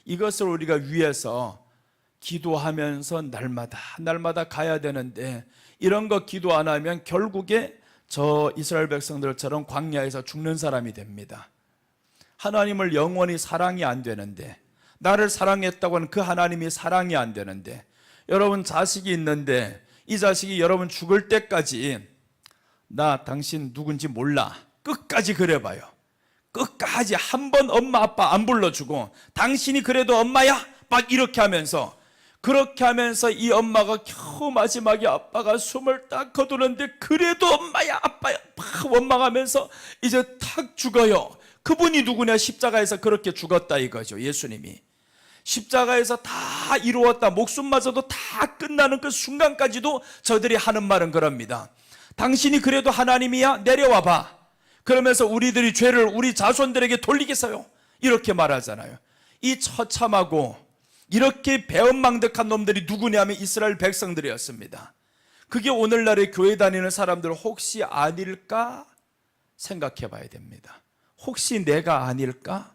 이것을 우리가 위해서 기도하면서 날마다 가야 되는데, 이런 거 기도 안 하면 결국에 저 이스라엘 백성들처럼 광야에서 죽는 사람이 됩니다. 하나님을 영원히 사랑이 안 되는데, 나를 사랑했다고 하는 그 하나님이 사랑이 안 되는데, 여러분 자식이 있는데 이 자식이 여러분 죽을 때까지 나 당신 누군지 몰라, 끝까지 그래봐요. 끝까지 한 번 엄마 아빠 안 불러주고 당신이 그래도 엄마야? 막 이렇게 하면서, 그렇게 하면서 이 엄마가 겨우 마지막에 아빠가 숨을 딱 거두는데 그래도 엄마야 아빠야 막 원망하면서 이제 탁 죽어요. 그분이 누구냐? 십자가에서 그렇게 죽었다 이거죠. 예수님이 십자가에서 다 이루었다, 목숨마저도 다 끝나는 그 순간까지도 저들이 하는 말은 그럽니다. 당신이 그래도 하나님이야? 내려와봐. 그러면서 우리들이 죄를 우리 자손들에게 돌리겠어요? 이렇게 말하잖아요. 이 처참하고 이렇게 배은망덕한 놈들이 누구냐면 이스라엘 백성들이었습니다. 그게 오늘날의 교회 다니는 사람들 혹시 아닐까 생각해 봐야 됩니다. 혹시 내가 아닐까?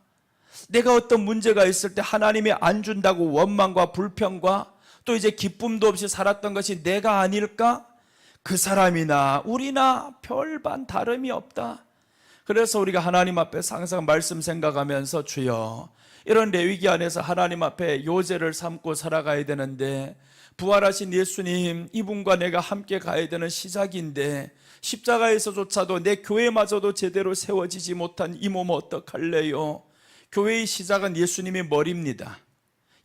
내가 어떤 문제가 있을 때 하나님이 안 준다고 원망과 불평과 또 이제 기쁨도 없이 살았던 것이 내가 아닐까? 그 사람이나 우리나 별반 다름이 없다. 그래서 우리가 하나님 앞에서 항상 말씀 생각하면서 주여, 이런 레위기 안에서 하나님 앞에 요제를 삼고 살아가야 되는데, 부활하신 예수님 이분과 내가 함께 가야 되는 시작인데 십자가에서조차도 내 교회마저도 제대로 세워지지 못한 이 몸 어떡할래요? 교회의 시작은 예수님의 머리입니다.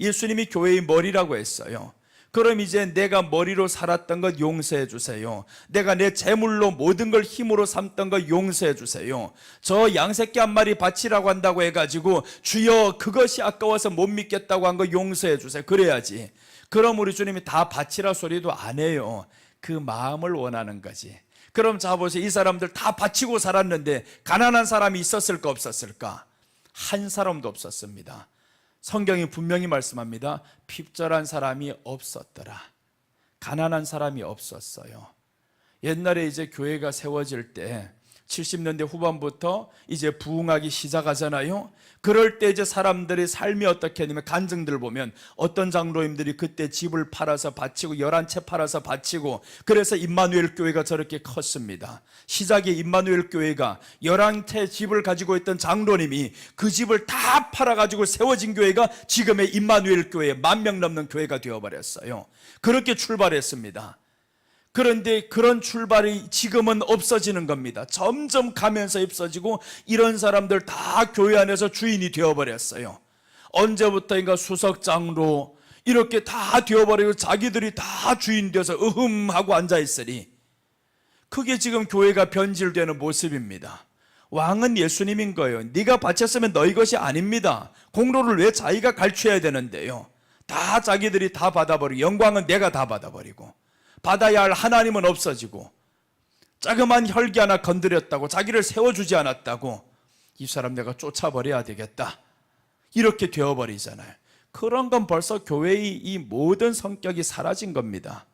예수님이 교회의 머리라고 했어요. 그럼 이제 내가 머리로 살았던 것 용서해 주세요. 내가 내 재물로 모든 걸 힘으로 삼던 것 용서해 주세요. 저 양새끼 한 마리 바치라고 한다고 해가지고 주여 그것이 아까워서 못 믿겠다고 한 거 용서해 주세요. 그래야지. 그럼 우리 주님이 다 바치라 소리도 안 해요. 그 마음을 원하는 거지. 그럼 자 보세요. 이 사람들 다 바치고 살았는데 가난한 사람이 있었을까 없었을까? 한 사람도 없었습니다. 성경이 분명히 말씀합니다. 핍절한 사람이 없었더라. 가난한 사람이 없었어요. 옛날에 이제 교회가 세워질 때 70년대 후반부터 이제 부흥하기 시작하잖아요. 그럴 때 이제 사람들의 삶이 어떻게 되냐면, 간증들 보면 어떤 장로님들이 그때 집을 팔아서 바치고 11채 팔아서 바치고, 그래서 임마누엘 교회가 저렇게 컸습니다. 시작에 임마누엘 교회가 11채 집을 가지고 있던 장로님이 그 집을 다 팔아가지고 세워진 교회가 지금의 임마누엘 교회, 10,000명 넘는 교회가 되어버렸어요. 그렇게 출발했습니다. 그런데 그런 출발이 지금은 없어지는 겁니다. 점점 가면서 없어지고 이런 사람들 다 교회 안에서 주인이 되어버렸어요. 언제부터인가 수석장로 이렇게 다 되어버리고 자기들이 다 주인 되어서 하고 앉아있으니, 그게 지금 교회가 변질되는 모습입니다. 왕은 예수님인 거예요. 네가 바쳤으면 너희 것이 아닙니다. 공로를 왜 자기가 갈취해야 되는데요. 다 자기들이 다 받아버리고, 영광은 내가 다 받아버리고, 받아야 할 하나님은 없어지고, 자그만 혈기 하나 건드렸다고 자기를 세워주지 않았다고 이 사람 내가 쫓아버려야 되겠다, 이렇게 되어버리잖아요. 그런 건 벌써 교회의 이 모든 성격이 사라진 겁니다.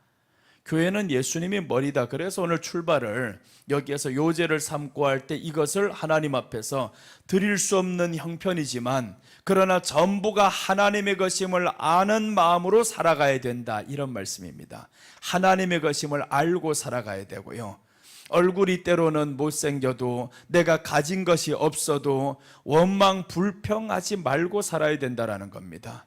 교회는 예수님이 머리다. 그래서 오늘 출발을 여기에서 요제를 삼고 할 때 이것을 하나님 앞에서 드릴 수 없는 형편이지만 그러나 전부가 하나님의 것임을 아는 마음으로 살아가야 된다, 이런 말씀입니다. 하나님의 것임을 알고 살아가야 되고요. 얼굴이 때로는 못생겨도 내가 가진 것이 없어도 원망 불평하지 말고 살아야 된다는 겁니다.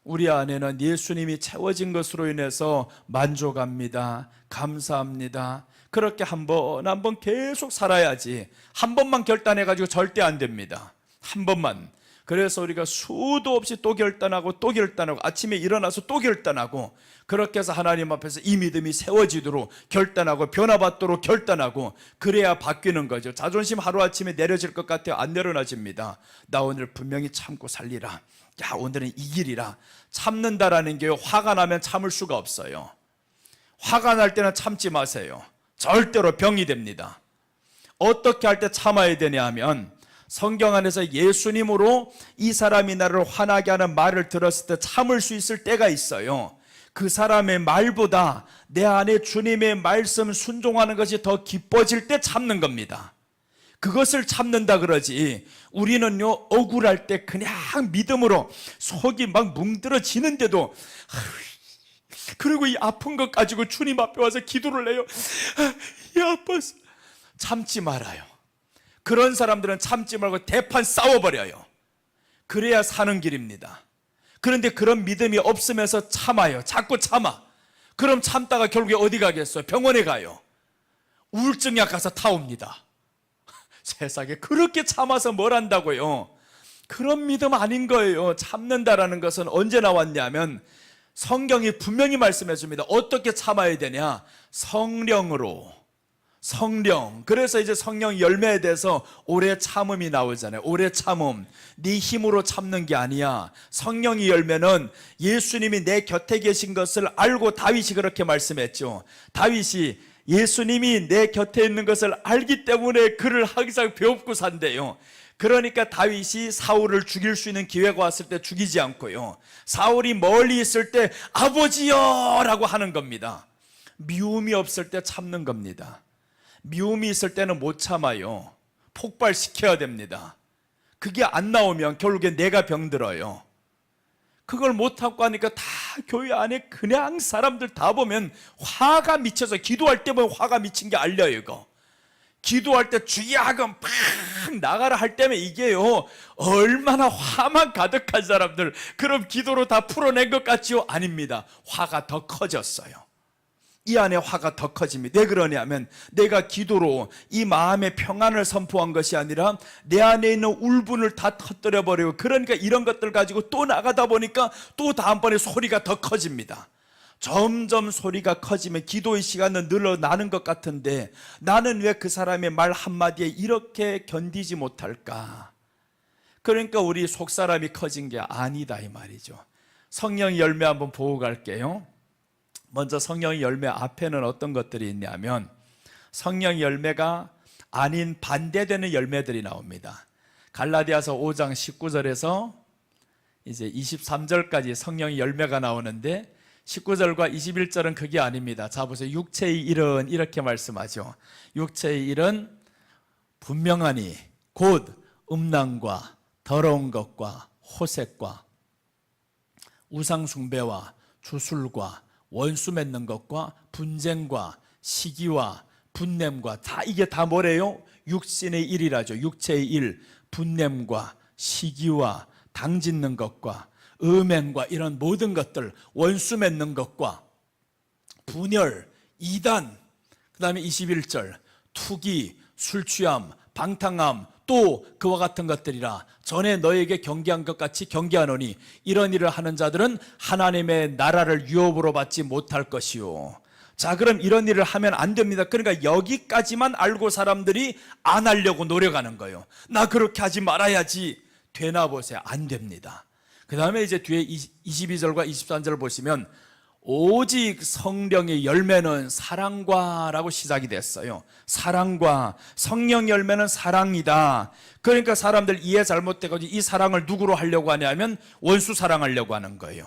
우리 안에는 예수님이 채워진 것으로 인해서 만족합니다, 감사합니다, 그렇게 한 번 한 번 계속 살아야지 한 번만 결단해가지고 절대 안 됩니다. 한 번만. 그래서 우리가 수도 없이 또 결단하고 또 결단하고 아침에 일어나서 또 결단하고 그렇게 해서 하나님 앞에서 이 믿음이 세워지도록 결단하고 변화받도록 결단하고 그래야 바뀌는 거죠. 자존심 하루아침에 내려질 것 같아요. 안 내려놔집니다. 나 오늘 분명히 참고 살리라. 야, 오늘은 이기리라. 참는다라는 게 화가 나면 참을 수가 없어요. 화가 날 때는 참지 마세요. 절대로 병이 됩니다. 어떻게 할 때 참아야 되냐 하면 성경 안에서 예수님으로 이 사람이 나를 화나게 하는 말을 들었을 때 참을 수 있을 때가 있어요. 그 사람의 말보다 내 안에 주님의 말씀 순종하는 것이 더 기뻐질 때 참는 겁니다. 그것을 참는다 그러지. 우리는요, 억울할 때 그냥 믿음으로 속이 막 뭉들어지는데도 그리고 이 아픈 것 가지고 주님 앞에 와서 기도를 해요. 이 아파서. 참지 말아요. 그런 사람들은 참지 말고 대판 싸워버려요. 그래야 사는 길입니다. 그런데 그런 믿음이 없으면서 참아요. 자꾸 참아. 그럼 참다가 결국에 어디 가겠어요? 병원에 가요. 우울증약 가서 타옵니다. 세상에 그렇게 참아서 뭘 한다고요? 그런 믿음 아닌 거예요. 참는다라는 것은 언제 나왔냐면 성경이 분명히 말씀해 줍니다. 어떻게 참아야 되냐? 성령으로. 성령. 그래서 이제 성령 열매에 대해서 오래 참음이 나오잖아요. 오래 참음. 네 힘으로 참는 게 아니야. 성령의 열매는 예수님이 내 곁에 계신 것을 알고 다윗이 그렇게 말씀했죠. 다윗이 예수님이 내 곁에 있는 것을 알기 때문에 그를 항상 배웁고 산대요. 그러니까 다윗이 사울을 죽일 수 있는 기회가 왔을 때 죽이지 않고요. 사울이 멀리 있을 때 아버지여 라고 하는 겁니다. 미움이 없을 때 참는 겁니다. 미움이 있을 때는 못 참아요. 폭발시켜야 됩니다. 그게 안 나오면 결국에 내가 병들어요. 그걸 못하고 하니까 다 교회 안에 그냥 사람들 다 보면 화가 미쳐서 기도할 때 보면 화가 미친 게 알려요. 이거 기도할 때 주야금 팍 나가라 할 때면 이게요 얼마나 화만 가득한 사람들 그럼 기도로 다 풀어낸 것 같지요? 아닙니다. 화가 더 커졌어요. 이 안에 화가 더 커집니다. 왜 그러냐면 내가 기도로 이 마음의 평안을 선포한 것이 아니라 내 안에 있는 울분을 다 터뜨려 버리고 그러니까 이런 것들 가지고 또 나가다 보니까 또 다음번에 소리가 더 커집니다. 점점 소리가 커지면 기도의 시간은 늘어나는 것 같은데 나는 왜 그 사람의 말 한마디에 이렇게 견디지 못할까? 그러니까 우리 속사람이 커진 게 아니다 이 말이죠. 성령 열매 한번 보고 갈게요. 먼저 성령의 열매 앞에는 어떤 것들이 있냐면 성령 열매가 아닌 반대되는 열매들이 나옵니다. 갈라디아서 5장 19절에서 이제 23절까지 성령의 열매가 나오는데 19절과 21절은 그게 아닙니다. 자 보세요. 육체의 일은 이렇게 말씀하죠. 육체의 일은 분명하니 곧 음란과 더러운 것과 호색과 우상숭배와 주술과 원수 맺는 것과 분쟁과 시기와 분냄과 다 이게 다 뭐래요? 육신의 일이라죠. 육체의 일, 분냄과 시기와 당짓는 것과 음행과 이런 모든 것들, 원수 맺는 것과 분열, 이단, 그 다음에 21절 투기, 술취함, 방탕함 또 그와 같은 것들이라 전에 너에게 경계한 것 같이 경계하노니 이런 일을 하는 자들은 하나님의 나라를 유업으로 받지 못할 것이요. 자 그럼 이런 일을 하면 안 됩니다. 그러니까 여기까지만 알고 사람들이 안 하려고 노력하는 거예요. 나 그렇게 하지 말아야지. 되나 보세요. 안 됩니다. 그 다음에 이제 뒤에 22절과 23절을 보시면 오직 성령의 열매는 사랑과 라고 시작이 됐어요. 사랑과. 성령 열매는 사랑이다. 그러니까 사람들 이해 잘못돼가지고 이 사랑을 누구로 하려고 하냐면 원수 사랑하려고 하는 거예요.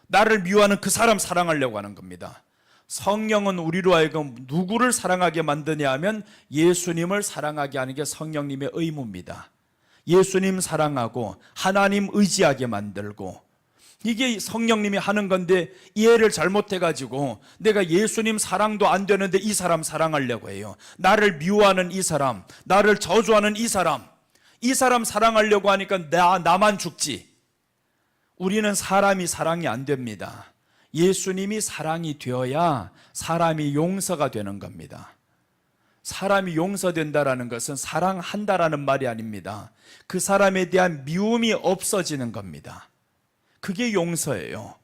나를 미워하는 그 사람 사랑하려고 하는 겁니다. 성령은 우리로 하여금 누구를 사랑하게 만드냐 하면 예수님을 사랑하게 하는 게 성령님의 의무입니다. 예수님 사랑하고 하나님 의지하게 만들고 이게 성령님이 하는 건데 이해를 잘못해가지고 내가 예수님 사랑도 안 되는데 이 사람 사랑하려고 해요. 나를 미워하는 이 사람, 나를 저주하는 이 사람 사랑하려고 하니까 나만 죽지. 우리는 사람이 사랑이 안 됩니다. 예수님이 사랑이 되어야 사람이 용서가 되는 겁니다. 사람이 용서된다라는 것은 사랑한다라는 말이 아닙니다. 그 사람에 대한 미움이 없어지는 겁니다. 그게 용서예요.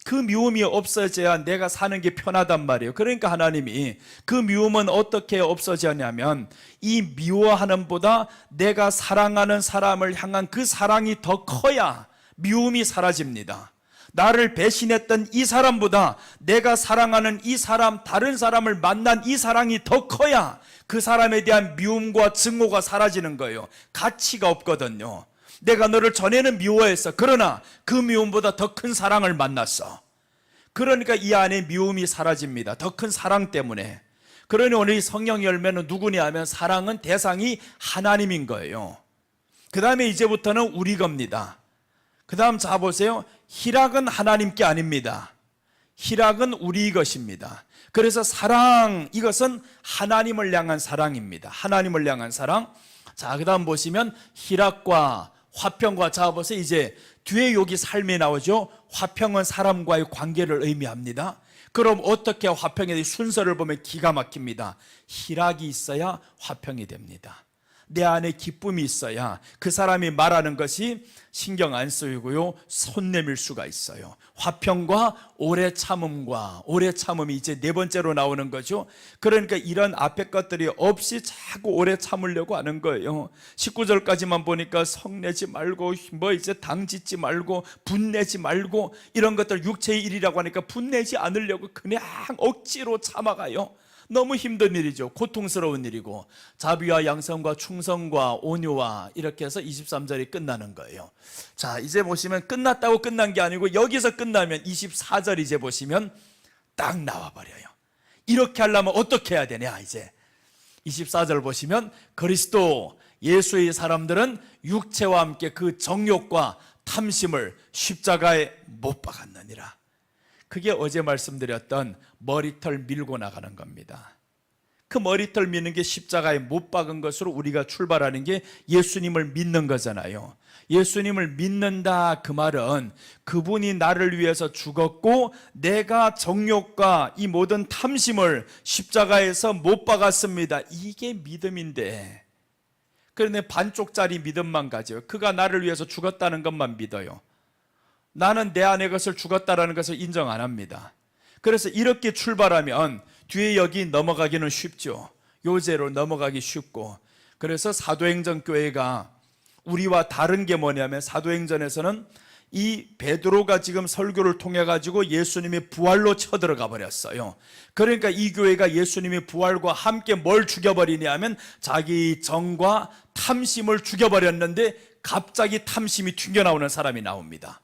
그 미움이 없어져야 내가 사는 게 편하단 말이에요. 그러니까 하나님이 그 미움은 어떻게 없어지냐면 이 미워하는 보다 내가 사랑하는 사람을 향한 그 사랑이 더 커야 미움이 사라집니다. 나를 배신했던 이 사람보다 내가 사랑하는 이 사람, 다른 사람을 만난 이 사랑이 더 커야 그 사람에 대한 미움과 증오가 사라지는 거예요. 가치가 없거든요. 내가 너를 전에는 미워했어. 그러나 그 미움보다 더 큰 사랑을 만났어. 그러니까 이 안에 미움이 사라집니다. 더 큰 사랑 때문에. 그러니 오늘 이 성령 열매는 누구냐 하면 사랑은 대상이 하나님인 거예요. 그 다음에 이제부터는 우리 겁니다. 그 다음 자 보세요. 희락은 하나님께 아닙니다. 희락은 우리 것입니다. 그래서 사랑, 이것은 하나님을 향한 사랑입니다. 하나님을 향한 사랑. 자, 그 다음 보시면 희락과 화평과, 자 보세요. 이제 뒤에 여기 삶이 나오죠. 화평은 사람과의 관계를 의미합니다. 그럼 어떻게 화평의 순서를 보면 기가 막힙니다. 희락이 있어야 화평이 됩니다. 내 안에 기쁨이 있어야 그 사람이 말하는 것이 신경 안 쓰이고요, 손 내밀 수가 있어요. 화평과 오래 참음과, 오래 참음이 이제 네 번째로 나오는 거죠. 그러니까 이런 앞에 것들이 없이 자꾸 오래 참으려고 하는 거예요. 19절까지만 보니까 성내지 말고, 뭐 이제 당짓지 말고, 분내지 말고, 이런 것들 육체의 일이라고 하니까 분내지 않으려고 그냥 억지로 참아가요. 너무 힘든 일이죠. 고통스러운 일이고, 자비와 양성과 충성과 온유와, 이렇게 해서 23절이 끝나는 거예요. 자, 이제 보시면 끝났다고 끝난 게 아니고 여기서 끝나면 24절 이제 보시면 딱 나와버려요. 이렇게 하려면 어떻게 해야 되냐. 이제 24절 보시면 그리스도 예수의 사람들은 육체와 함께 그 정욕과 탐심을 십자가에 못 박았느니라. 그게 어제 말씀드렸던 머리털 밀고 나가는 겁니다. 그 머리털 미는 게 십자가에 못 박은 것으로 우리가 출발하는 게 예수님을 믿는 거잖아요. 예수님을 믿는다, 그 말은 그분이 나를 위해서 죽었고 내가 정욕과 이 모든 탐심을 십자가에서 못 박았습니다. 이게 믿음인데, 그런데 반쪽짜리 믿음만 가져요. 그가 나를 위해서 죽었다는 것만 믿어요. 나는 내 안의 것을 죽었다라는 것을 인정 안 합니다. 그래서 이렇게 출발하면 뒤에 여기 넘어가기는 쉽죠. 요제로 넘어가기 쉽고. 그래서 사도행전 교회가 우리와 다른 게 뭐냐면, 사도행전에서는 이 베드로가 지금 설교를 통해 가지고 예수님이 부활로 쳐들어가 버렸어요. 그러니까 이 교회가 예수님이 부활과 함께 뭘 죽여버리냐면 자기 정과 탐심을 죽여버렸는데 갑자기 탐심이 튕겨나오는 사람이 나옵니다.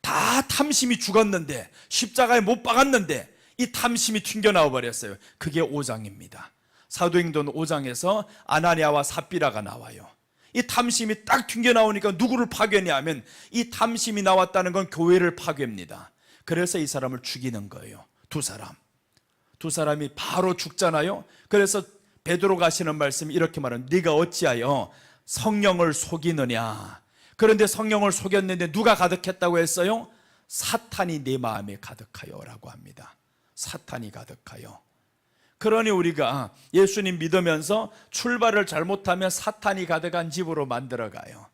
다 탐심이 죽었는데, 십자가에 못 박았는데 이 탐심이 튕겨나와 버렸어요. 그게 5장입니다. 사도행전 5장에서 아나니아와 삽비라가 나와요. 이 탐심이 딱 튕겨나오니까 누구를 파괴하냐면, 이 탐심이 나왔다는 건 교회를 파괴합니다. 그래서 이 사람을 죽이는 거예요. 두 사람이 바로 죽잖아요. 그래서 베드로가 하시는 말씀이 이렇게 말하는, 네가 어찌하여 성령을 속이느냐. 그런데 성령을 속였는데 누가 가득했다고 했어요? 사탄이 내 마음에 가득하여 라고 합니다. 사탄이 가득하여. 그러니 우리가 예수님 믿으면서 출발을 잘못하면 사탄이 가득한 집으로 만들어가요.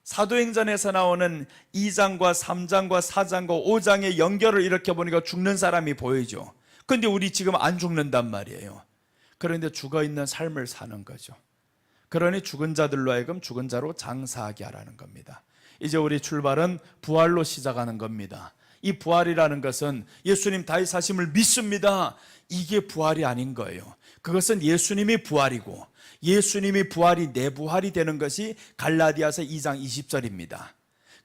사도행전에서 나오는 2장과 3장과 4장과 5장의 연결을 이렇게 보니까 죽는 사람이 보이죠. 근데 우리 지금 안 죽는단 말이에요. 그런데 죽어있는 삶을 사는 거죠. 그러니 죽은 자들로 하여금 죽은 자로 장사하게 하라는 겁니다. 이제 우리 출발은 부활로 시작하는 겁니다. 이 부활이라는 것은 예수님 다시 사심을 믿습니다. 이게 부활이 아닌 거예요. 그것은 예수님이 부활이고, 예수님이 부활이 내 부활이 되는 것이 갈라디아서 2장 20절입니다.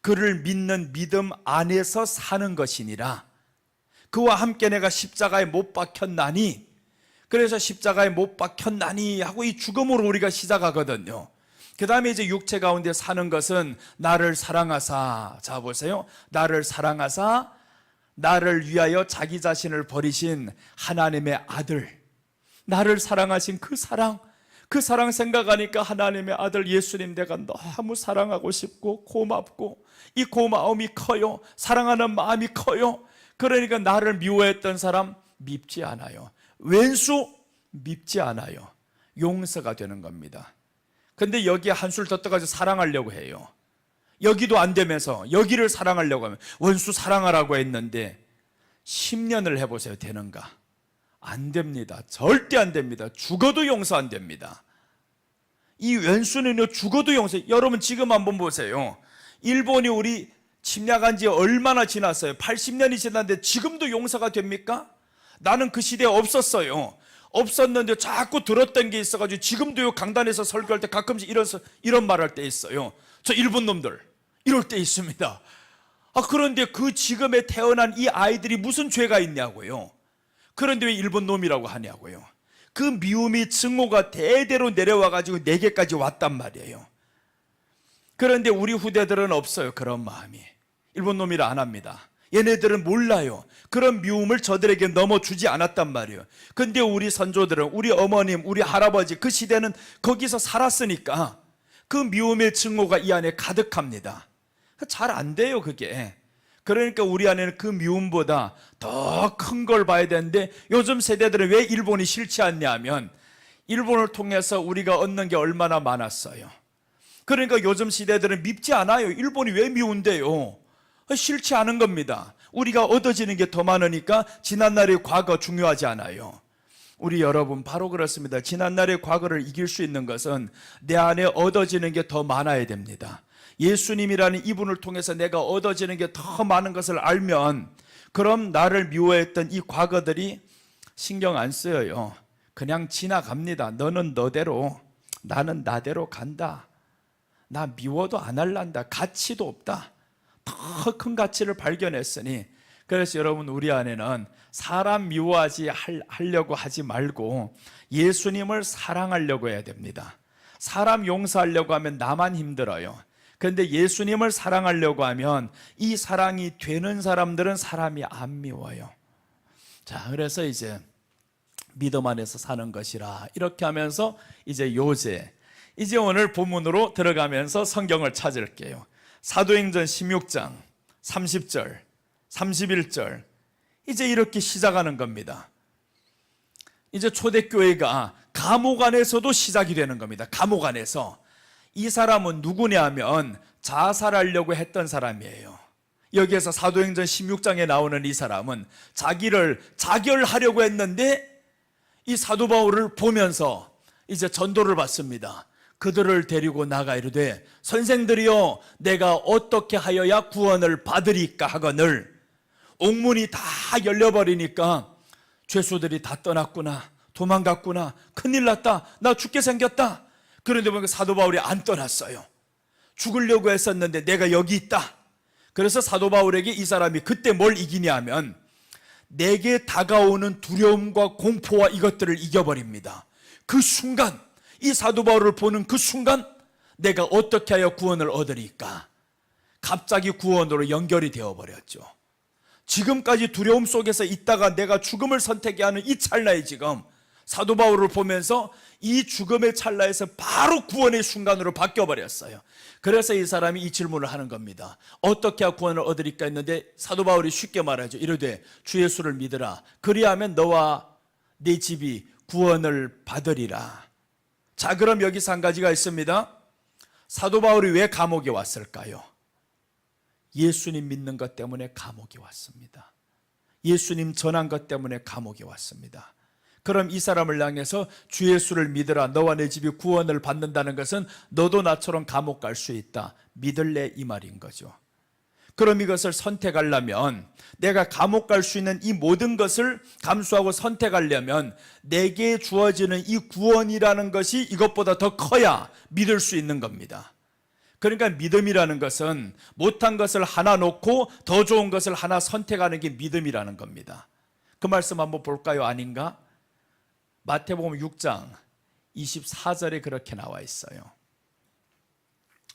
그를 믿는 믿음 안에서 사는 것이니라. 그와 함께 내가 십자가에 못 박혔나니, 그래서 십자가에 못 박혔나니 하고 이 죽음으로 우리가 시작하거든요. 그 다음에 이제 육체 가운데 사는 것은 나를 사랑하사, 자 보세요, 나를 사랑하사 나를 위하여 자기 자신을 버리신 하나님의 아들, 나를 사랑하신 그 사랑 생각하니까 하나님의 아들 예수님 내가 너무 사랑하고 싶고 고맙고, 이 고마움이 커요. 사랑하는 마음이 커요. 그러니까 나를 미워했던 사람 밉지 않아요. 왼수 밉지 않아요. 용서가 되는 겁니다. 근데 여기에 한술 더 떠가지고 사랑하려고 해요. 여기도 안 되면서 여기를 사랑하려고 하면, 원수 사랑하라고 했는데 10년을 해보세요. 되는가? 안 됩니다. 절대 안 됩니다. 죽어도 용서 안 됩니다. 이 원수는요, 죽어도 용서. 여러분 지금 한번 보세요. 일본이 우리 침략한 지 얼마나 지났어요? 80년이 지났는데 지금도 용서가 됩니까? 나는 그 시대에 없었어요. 없었는데 자꾸 들었던 게 있어가지고 지금도요, 강단에서 설교할 때 가끔씩 이런 말 할 때 있어요. 저 일본 놈들 이럴 때 있습니다. 그런데 그 지금에 태어난 이 아이들이 무슨 죄가 있냐고요. 그런데 왜 일본 놈이라고 하냐고요. 그 미움이 증오가 대대로 내려와가지고 내게까지 왔단 말이에요. 그런데 우리 후대들은 없어요. 그런 마음이. 일본 놈이라 안 합니다. 얘네들은 몰라요. 그런 미움을 저들에게 넘어주지 않았단 말이에요. 근데 우리 선조들은, 우리 어머님, 우리 할아버지, 그 시대는 거기서 살았으니까 그 미움의 증오가 이 안에 가득합니다. 잘 안 돼요, 그게. 그러니까 우리 안에는 그 미움보다 더 큰 걸 봐야 되는데, 요즘 세대들은 왜 일본이 싫지 않냐 하면, 일본을 통해서 우리가 얻는 게 얼마나 많았어요. 그러니까 요즘 시대들은 밉지 않아요. 일본이 왜 미운데요? 싫지 않은 겁니다. 우리가 얻어지는 게 더 많으니까 지난날의 과거 중요하지 않아요. 우리 여러분 바로 그렇습니다. 지난날의 과거를 이길 수 있는 것은 내 안에 얻어지는 게 더 많아야 됩니다. 예수님이라는 이분을 통해서 내가 얻어지는 게 더 많은 것을 알면, 그럼 나를 미워했던 이 과거들이 신경 안 쓰여요. 그냥 지나갑니다. 너는 너대로, 나는 나대로 간다. 나 미워도 안 할란다. 가치도 없다. 더 큰 가치를 발견했으니, 그래서 여러분 우리 안에는 사람 미워하지 하려고 하지 말고 예수님을 사랑하려고 해야 됩니다. 사람 용서하려고 하면 나만 힘들어요. 그런데 예수님을 사랑하려고 하면 이 사랑이 되는 사람들은 사람이 안 미워요. 자, 그래서 이제 믿음 안에서 사는 것이라 이렇게 하면서 이제 요제, 이제 오늘 본문으로 들어가면서 성경을 찾을게요. 사도행전 16장 30절 31절 이제 이렇게 시작하는 겁니다. 이제 초대교회가 감옥 안에서도 시작이 되는 겁니다. 감옥 안에서. 이 사람은 누구냐 하면 자살하려고 했던 사람이에요. 여기에서 사도행전 16장에 나오는 이 사람은 자기를 자결하려고 했는데, 이 사도 바울을 보면서 이제 전도를 받습니다. 그들을 데리고 나가 이르되, 선생들이여 내가 어떻게 하여야 구원을 받으리까 하거늘. 옥문이 다 열려버리니까 죄수들이 다 떠났구나, 도망갔구나, 큰일 났다, 나 죽게 생겼다. 그런데 보니까 사도 바울이 안 떠났어요. 죽으려고 했었는데 내가 여기 있다. 그래서 사도 바울에게 이 사람이 그때 뭘 이기냐 하면, 내게 다가오는 두려움과 공포와 이것들을 이겨버립니다. 그 순간, 이 사도 바울을 보는 그 순간, 내가 어떻게 하여 구원을 얻으리까? 갑자기 구원으로 연결이 되어버렸죠. 지금까지 두려움 속에서 있다가 내가 죽음을 선택해야 하는 이 찰나에 지금 사도 바울을 보면서 이 죽음의 찰나에서 바로 구원의 순간으로 바뀌어버렸어요. 그래서 이 사람이 이 질문을 하는 겁니다. 어떻게 해야 구원을 얻으리까 했는데, 사도 바울이 쉽게 말하죠. 이르되 주 예수를 믿으라. 그리하면 너와 네 집이 구원을 받으리라. 자, 그럼 여기서 한 가지가 있습니다. 사도 바울이 왜 감옥에 왔을까요? 예수님 믿는 것 때문에 감옥에 왔습니다. 예수님 전한 것 때문에 감옥에 왔습니다. 그럼 이 사람을 향해서 주 예수를 믿으라, 너와 내 집이 구원을 받는다는 것은 너도 나처럼 감옥 갈 수 있다, 믿을래, 이 말인 거죠. 그럼 이것을 선택하려면, 내가 감옥 갈 수 있는 이 모든 것을 감수하고 선택하려면 내게 주어지는 이 구원이라는 것이 이것보다 더 커야 믿을 수 있는 겁니다. 그러니까 믿음이라는 것은 못한 것을 하나 놓고 더 좋은 것을 하나 선택하는 게 믿음이라는 겁니다. 그 말씀 한번 볼까요? 아닌가? 마태복음 6장 24절에 그렇게 나와 있어요.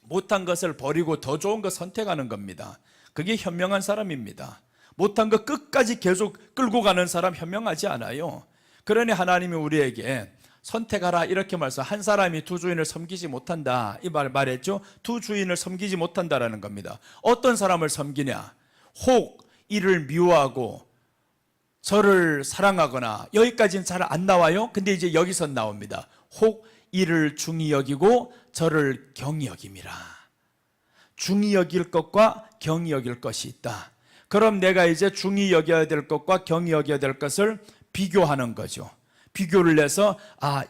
못한 것을 버리고 더 좋은 것 선택하는 겁니다. 그게 현명한 사람입니다. 못한 것 끝까지 계속 끌고 가는 사람 현명하지 않아요. 그러니 하나님이 우리에게 선택하라 이렇게 말씀. 한 사람이 두 주인을 섬기지 못한다, 이 말 말했죠. 두 주인을 섬기지 못한다라는 겁니다. 어떤 사람을 섬기냐? 혹 이를 미워하고 저를 사랑하거나, 여기까지는 잘 안 나와요. 근데 이제 여기서 나옵니다. 혹 이를 중히 여기고 저를 경히 여김이라. 중히 여길 것과 경히 여길 것이 있다. 그럼 내가 이제 중히 여겨야 될 것과 경히 여겨야 될 것을 비교하는 거죠. 비교를 해서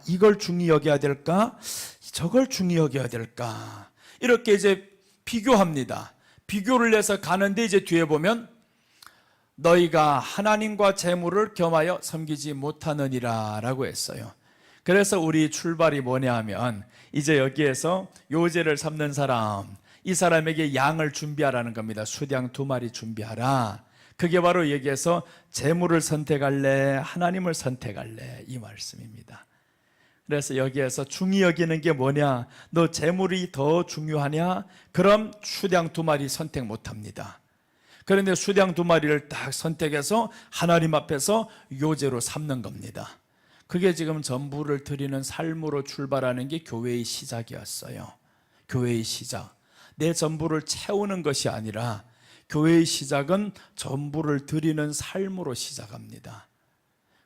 이걸 중히 여겨야 될까? 저걸 중히 여겨야 될까? 이렇게 이제 비교합니다. 비교를 해서 가는데 이제 뒤에 보면 너희가 하나님과 재물을 겸하여 섬기지 못하느니라 라고 했어요. 그래서 우리 출발이 뭐냐 하면 이제 여기에서 요제를 삼는 사람, 이 사람에게 양을 준비하라는 겁니다. 수양 2마리 준비하라. 그게 바로 여기에서 재물을 선택할래, 하나님을 선택할래, 이 말씀입니다. 그래서 여기에서 중히 여기는 게 뭐냐? 너 재물이 더 중요하냐? 그럼 수양 2마리 선택 못합니다. 그런데 수양 2마리를 딱 선택해서 하나님 앞에서 요제로 삼는 겁니다. 그게 지금 전부를 드리는 삶으로 출발하는 게 교회의 시작이었어요. 교회의 시작. 내 전부를 채우는 것이 아니라 교회의 시작은 전부를 드리는 삶으로 시작합니다.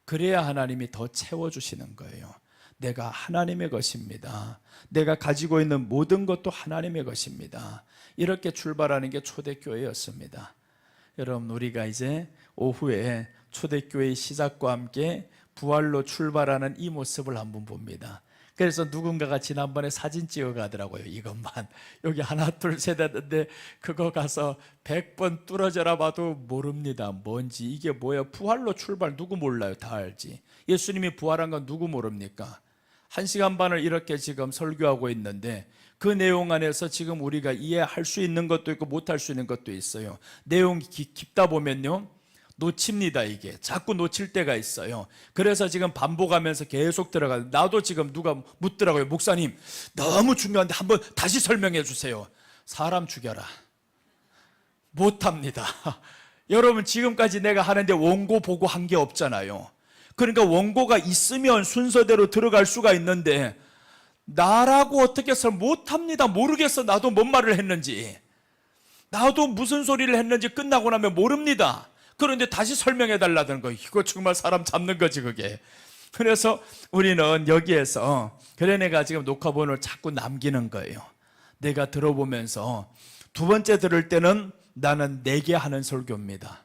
그래야 하나님이 더 채워주시는 거예요. 내가 하나님의 것입니다. 내가 가지고 있는 모든 것도 하나님의 것입니다. 이렇게 출발하는 게 초대교회였습니다. 여러분, 우리가 이제 오후에 초대교회의 시작과 함께 부활로 출발하는 이 모습을 한번 봅니다. 그래서 누군가가 지난번에 사진 찍어 가더라고요. 이것만 여기 하나 둘 셋 했는데 그거 가서 100번 뚫어져라 봐도 모릅니다. 뭔지 이게 뭐야. 부활로 출발 누구 몰라요. 다 알지. 예수님이 부활한 건 누구 모릅니까? 1시간 반을 이렇게 지금 설교하고 있는데 그 내용 안에서 지금 우리가 이해할 수 있는 것도 있고 못할 수 있는 것도 있어요. 내용이 깊다 보면요 놓칩니다. 이게 자꾸 놓칠 때가 있어요. 그래서 지금 반복하면서 계속 들어가요. 나도 지금 누가 묻더라고요. 목사님 너무 중요한데 한번 다시 설명해 주세요. 사람 죽여라. 못합니다. 여러분, 지금까지 내가 하는데 원고 보고 한 게 없잖아요. 그러니까 원고가 있으면 순서대로 들어갈 수가 있는데 나라고 어떻게 해서 못합니다. 모르겠어. 나도 뭔 말을 했는지, 나도 무슨 소리를 했는지 끝나고 나면 모릅니다. 그런데 다시 설명해 달라는 거, 이거 정말 사람 잡는 거지 그게. 그래서 우리는 여기에서 그래 내가 지금 녹화본을 자꾸 남기는 거예요. 내가 들어보면서 두 번째 들을 때는 나는 내게 하는 설교입니다.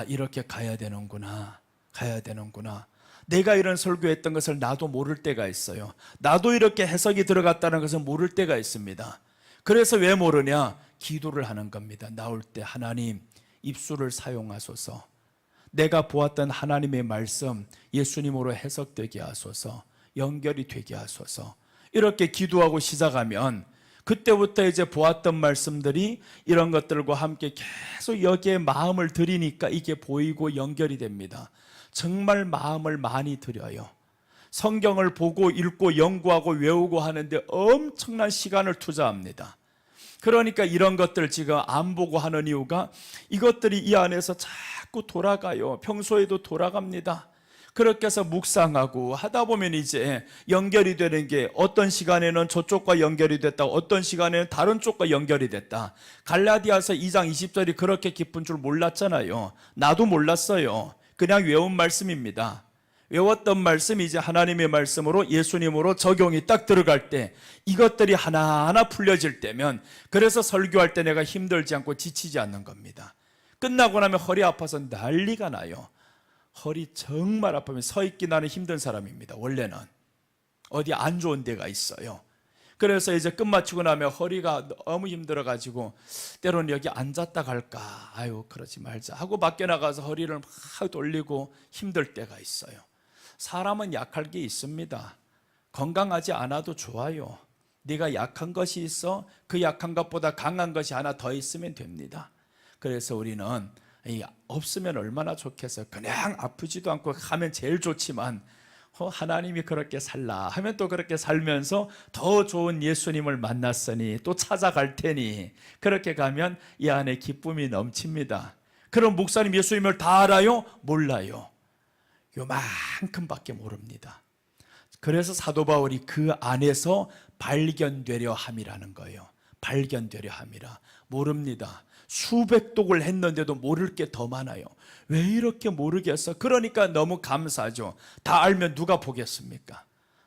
이렇게 가야 되는구나, 가야 되는구나. 내가 이런 설교했던 것을 나도 모를 때가 있어요. 나도 이렇게 해석이 들어갔다는 것을 모를 때가 있습니다. 그래서 왜 모르냐? 기도를 하는 겁니다. 나올 때 하나님 입술을 사용하소서. 내가 보았던 하나님의 말씀 예수님으로 해석되게 하소서. 연결이 되게 하소서. 이렇게 기도하고 시작하면 그때부터 이제 보았던 말씀들이 이런 것들과 함께 계속 여기에 마음을 들이니까 이게 보이고 연결이 됩니다. 정말 마음을 많이 들여요. 성경을 보고 읽고 연구하고 외우고 하는데 엄청난 시간을 투자합니다. 그러니까 이런 것들 지금 안 보고 하는 이유가 이것들이 이 안에서 자꾸 돌아가요. 평소에도 돌아갑니다. 그렇게 해서 묵상하고 하다 보면 이제 연결이 되는 게 어떤 시간에는 저쪽과 연결이 됐다, 어떤 시간에는 다른 쪽과 연결이 됐다. 갈라디아서 2장 20절이 그렇게 깊은 줄 몰랐잖아요. 나도 몰랐어요. 그냥 외운 말씀입니다. 외웠던 말씀이 이제 하나님의 말씀으로 예수님으로 적용이 딱 들어갈 때 이것들이 하나하나 풀려질 때면, 그래서 설교할 때 내가 힘들지 않고 지치지 않는 겁니다. 끝나고 나면 허리 아파서 난리가 나요. 허리 정말 아프면 서 있기 나는 힘든 사람입니다. 원래는 어디 안 좋은 데가 있어요. 그래서 이제 끝마치고 나면 허리가 너무 힘들어가지고 때로는 여기 앉았다 갈까, 그러지 말자 하고 밖에 나가서 허리를 막 돌리고 힘들 때가 있어요. 사람은 약할 게 있습니다. 건강하지 않아도 좋아요. 네가 약한 것이 있어, 그 약한 것보다 강한 것이 하나 더 있으면 됩니다. 그래서 우리는 없으면 얼마나 좋겠어요. 그냥 아프지도 않고 하면 제일 좋지만 하나님이 그렇게 살라 하면 또 그렇게 살면서 더 좋은 예수님을 만났으니 또 찾아갈 테니 그렇게 가면 이 안에 기쁨이 넘칩니다. 그럼 목사님 예수님을 다 알아요? 몰라요. 요만큼밖에 모릅니다. 그래서 사도 바울이 그 안에서 발견되려 함이라는 거예요. 발견되려 함이라. 모릅니다. 수백 독을 했는데도 모를 게 더 많아요. 왜 이렇게 모르겠어? 그러니까 너무 감사하죠. 다 알면 누가 보겠습니까?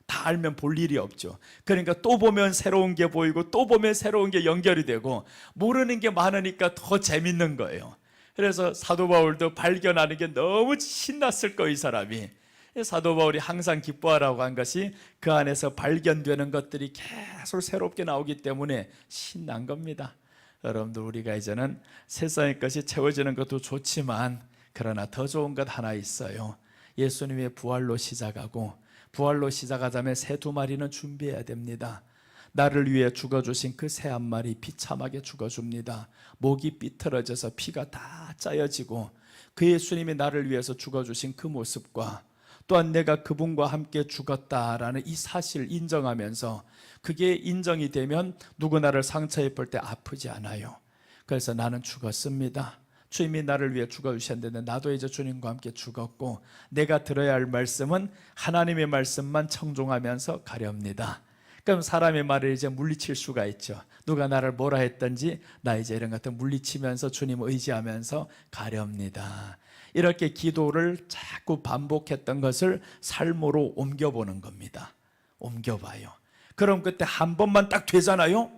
다 알면 볼 일이 없죠. 그러니까 또 보면 새로운 게 보이고 또 보면 새로운 게 연결이 되고 모르는 게 많으니까 더 재밌는 거예요. 그래서 사도 바울도 발견하는 게 너무 신났을 거예요, 이 사람이. 사도 바울이 항상 기뻐하라고 한 것이 그 안에서 발견되는 것들이 계속 새롭게 나오기 때문에 신난 겁니다. 여러분들, 우리가 이제는 세상의 것이 채워지는 것도 좋지만 그러나 더 좋은 것 하나 있어요. 예수님의 부활로 시작하고 부활로 시작하자면 새 두 마리는 준비해야 됩니다. 나를 위해 죽어주신 그 새 한 마리 비참하게 죽어줍니다. 목이 삐뚤어져서 피가 다 짜여지고 그 예수님이 나를 위해서 죽어주신 그 모습과 또한 내가 그분과 함께 죽었다라는 이 사실 인정하면서 그게 인정이 되면 누구 나를 상처 입을 때 아프지 않아요. 그래서 나는 죽었습니다. 주님이 나를 위해 죽어주셨는데 나도 이제 주님과 함께 죽었고 내가 들어야 할 말씀은 하나님의 말씀만 청종하면서 가렵니다. 그럼 사람의 말을 이제 물리칠 수가 있죠. 누가 나를 뭐라 했든지 나 이제 이런 것들 물리치면서 주님을 의지하면서 가렵니다. 이렇게 기도를 자꾸 반복했던 것을 삶으로 옮겨보는 겁니다. 옮겨봐요. 그럼 그때 한 번만 딱 되잖아요.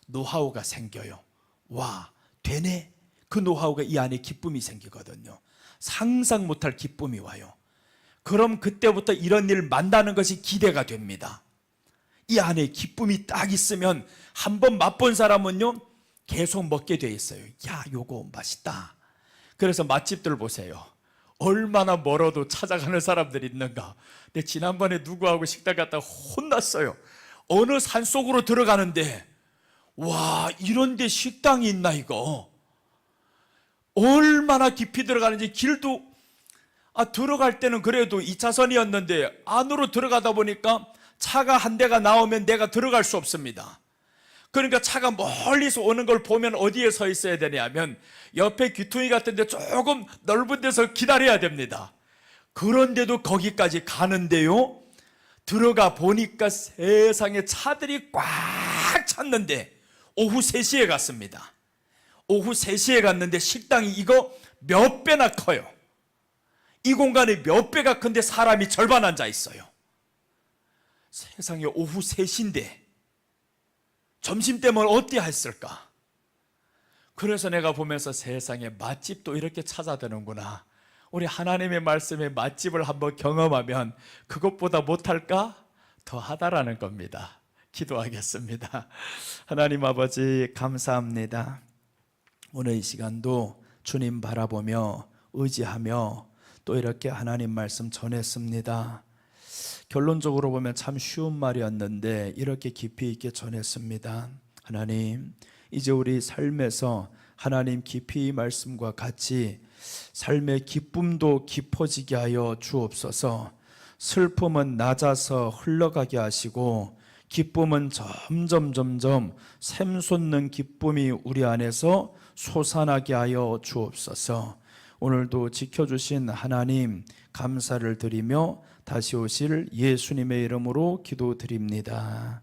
노하우가 생겨요. 와, 되네. 그 노하우가 이 안에 기쁨이 생기거든요. 상상 못할 기쁨이 와요. 그럼 그때부터 이런 일 만나는 것이 기대가 됩니다. 이 안에 기쁨이 딱 있으면 한 번 맛본 사람은요 계속 먹게 돼 있어요. 야, 요거 맛있다. 그래서 맛집들 보세요. 얼마나 멀어도 찾아가는 사람들이 있는가. 근데 지난번에 누구하고 식당 갔다가 혼났어요. 어느 산속으로 들어가는데 와, 이런 데 식당이 있나 이거. 얼마나 깊이 들어가는지 길도 들어갈 때는 그래도 2차선이었는데 안으로 들어가다 보니까 차가 한 대가 나오면 내가 들어갈 수 없습니다. 그러니까 차가 멀리서 오는 걸 보면 어디에 서 있어야 되냐면 옆에 귀퉁이 같은 데 조금 넓은 데서 기다려야 됩니다. 그런데도 거기까지 가는데요, 들어가 보니까 세상에 차들이 꽉 찼는데 오후 3시에 갔습니다. 오후 3시에 갔는데 식당이 이거 몇 배나 커요. 이 공간이 몇 배가 큰데 사람이 절반 앉아 있어요. 세상에 오후 3시인데 점심때면 어떻게 했을까? 그래서 내가 보면서 세상에 맛집도 이렇게 찾아드는구나. 우리 하나님의 말씀의 맛집을 한번 경험하면 그것보다 못할까? 더 하다라는 겁니다. 기도하겠습니다. 하나님 아버지, 감사합니다. 오늘 이 시간도 주님 바라보며 의지하며 또 이렇게 하나님 말씀 전했습니다. 결론적으로 보면 참 쉬운 말이었는데 이렇게 깊이 있게 전했습니다. 하나님, 이제 우리 삶에서 하나님 깊이 이 말씀과 같이 삶의 기쁨도 깊어지게 하여 주옵소서. 슬픔은 낮아서 흘러가게 하시고 기쁨은 점점 샘솟는 기쁨이 우리 안에서 솟아나게 하여 주옵소서. 오늘도 지켜주신 하나님 감사를 드리며 다시 오실 예수님의 이름으로 기도드립니다.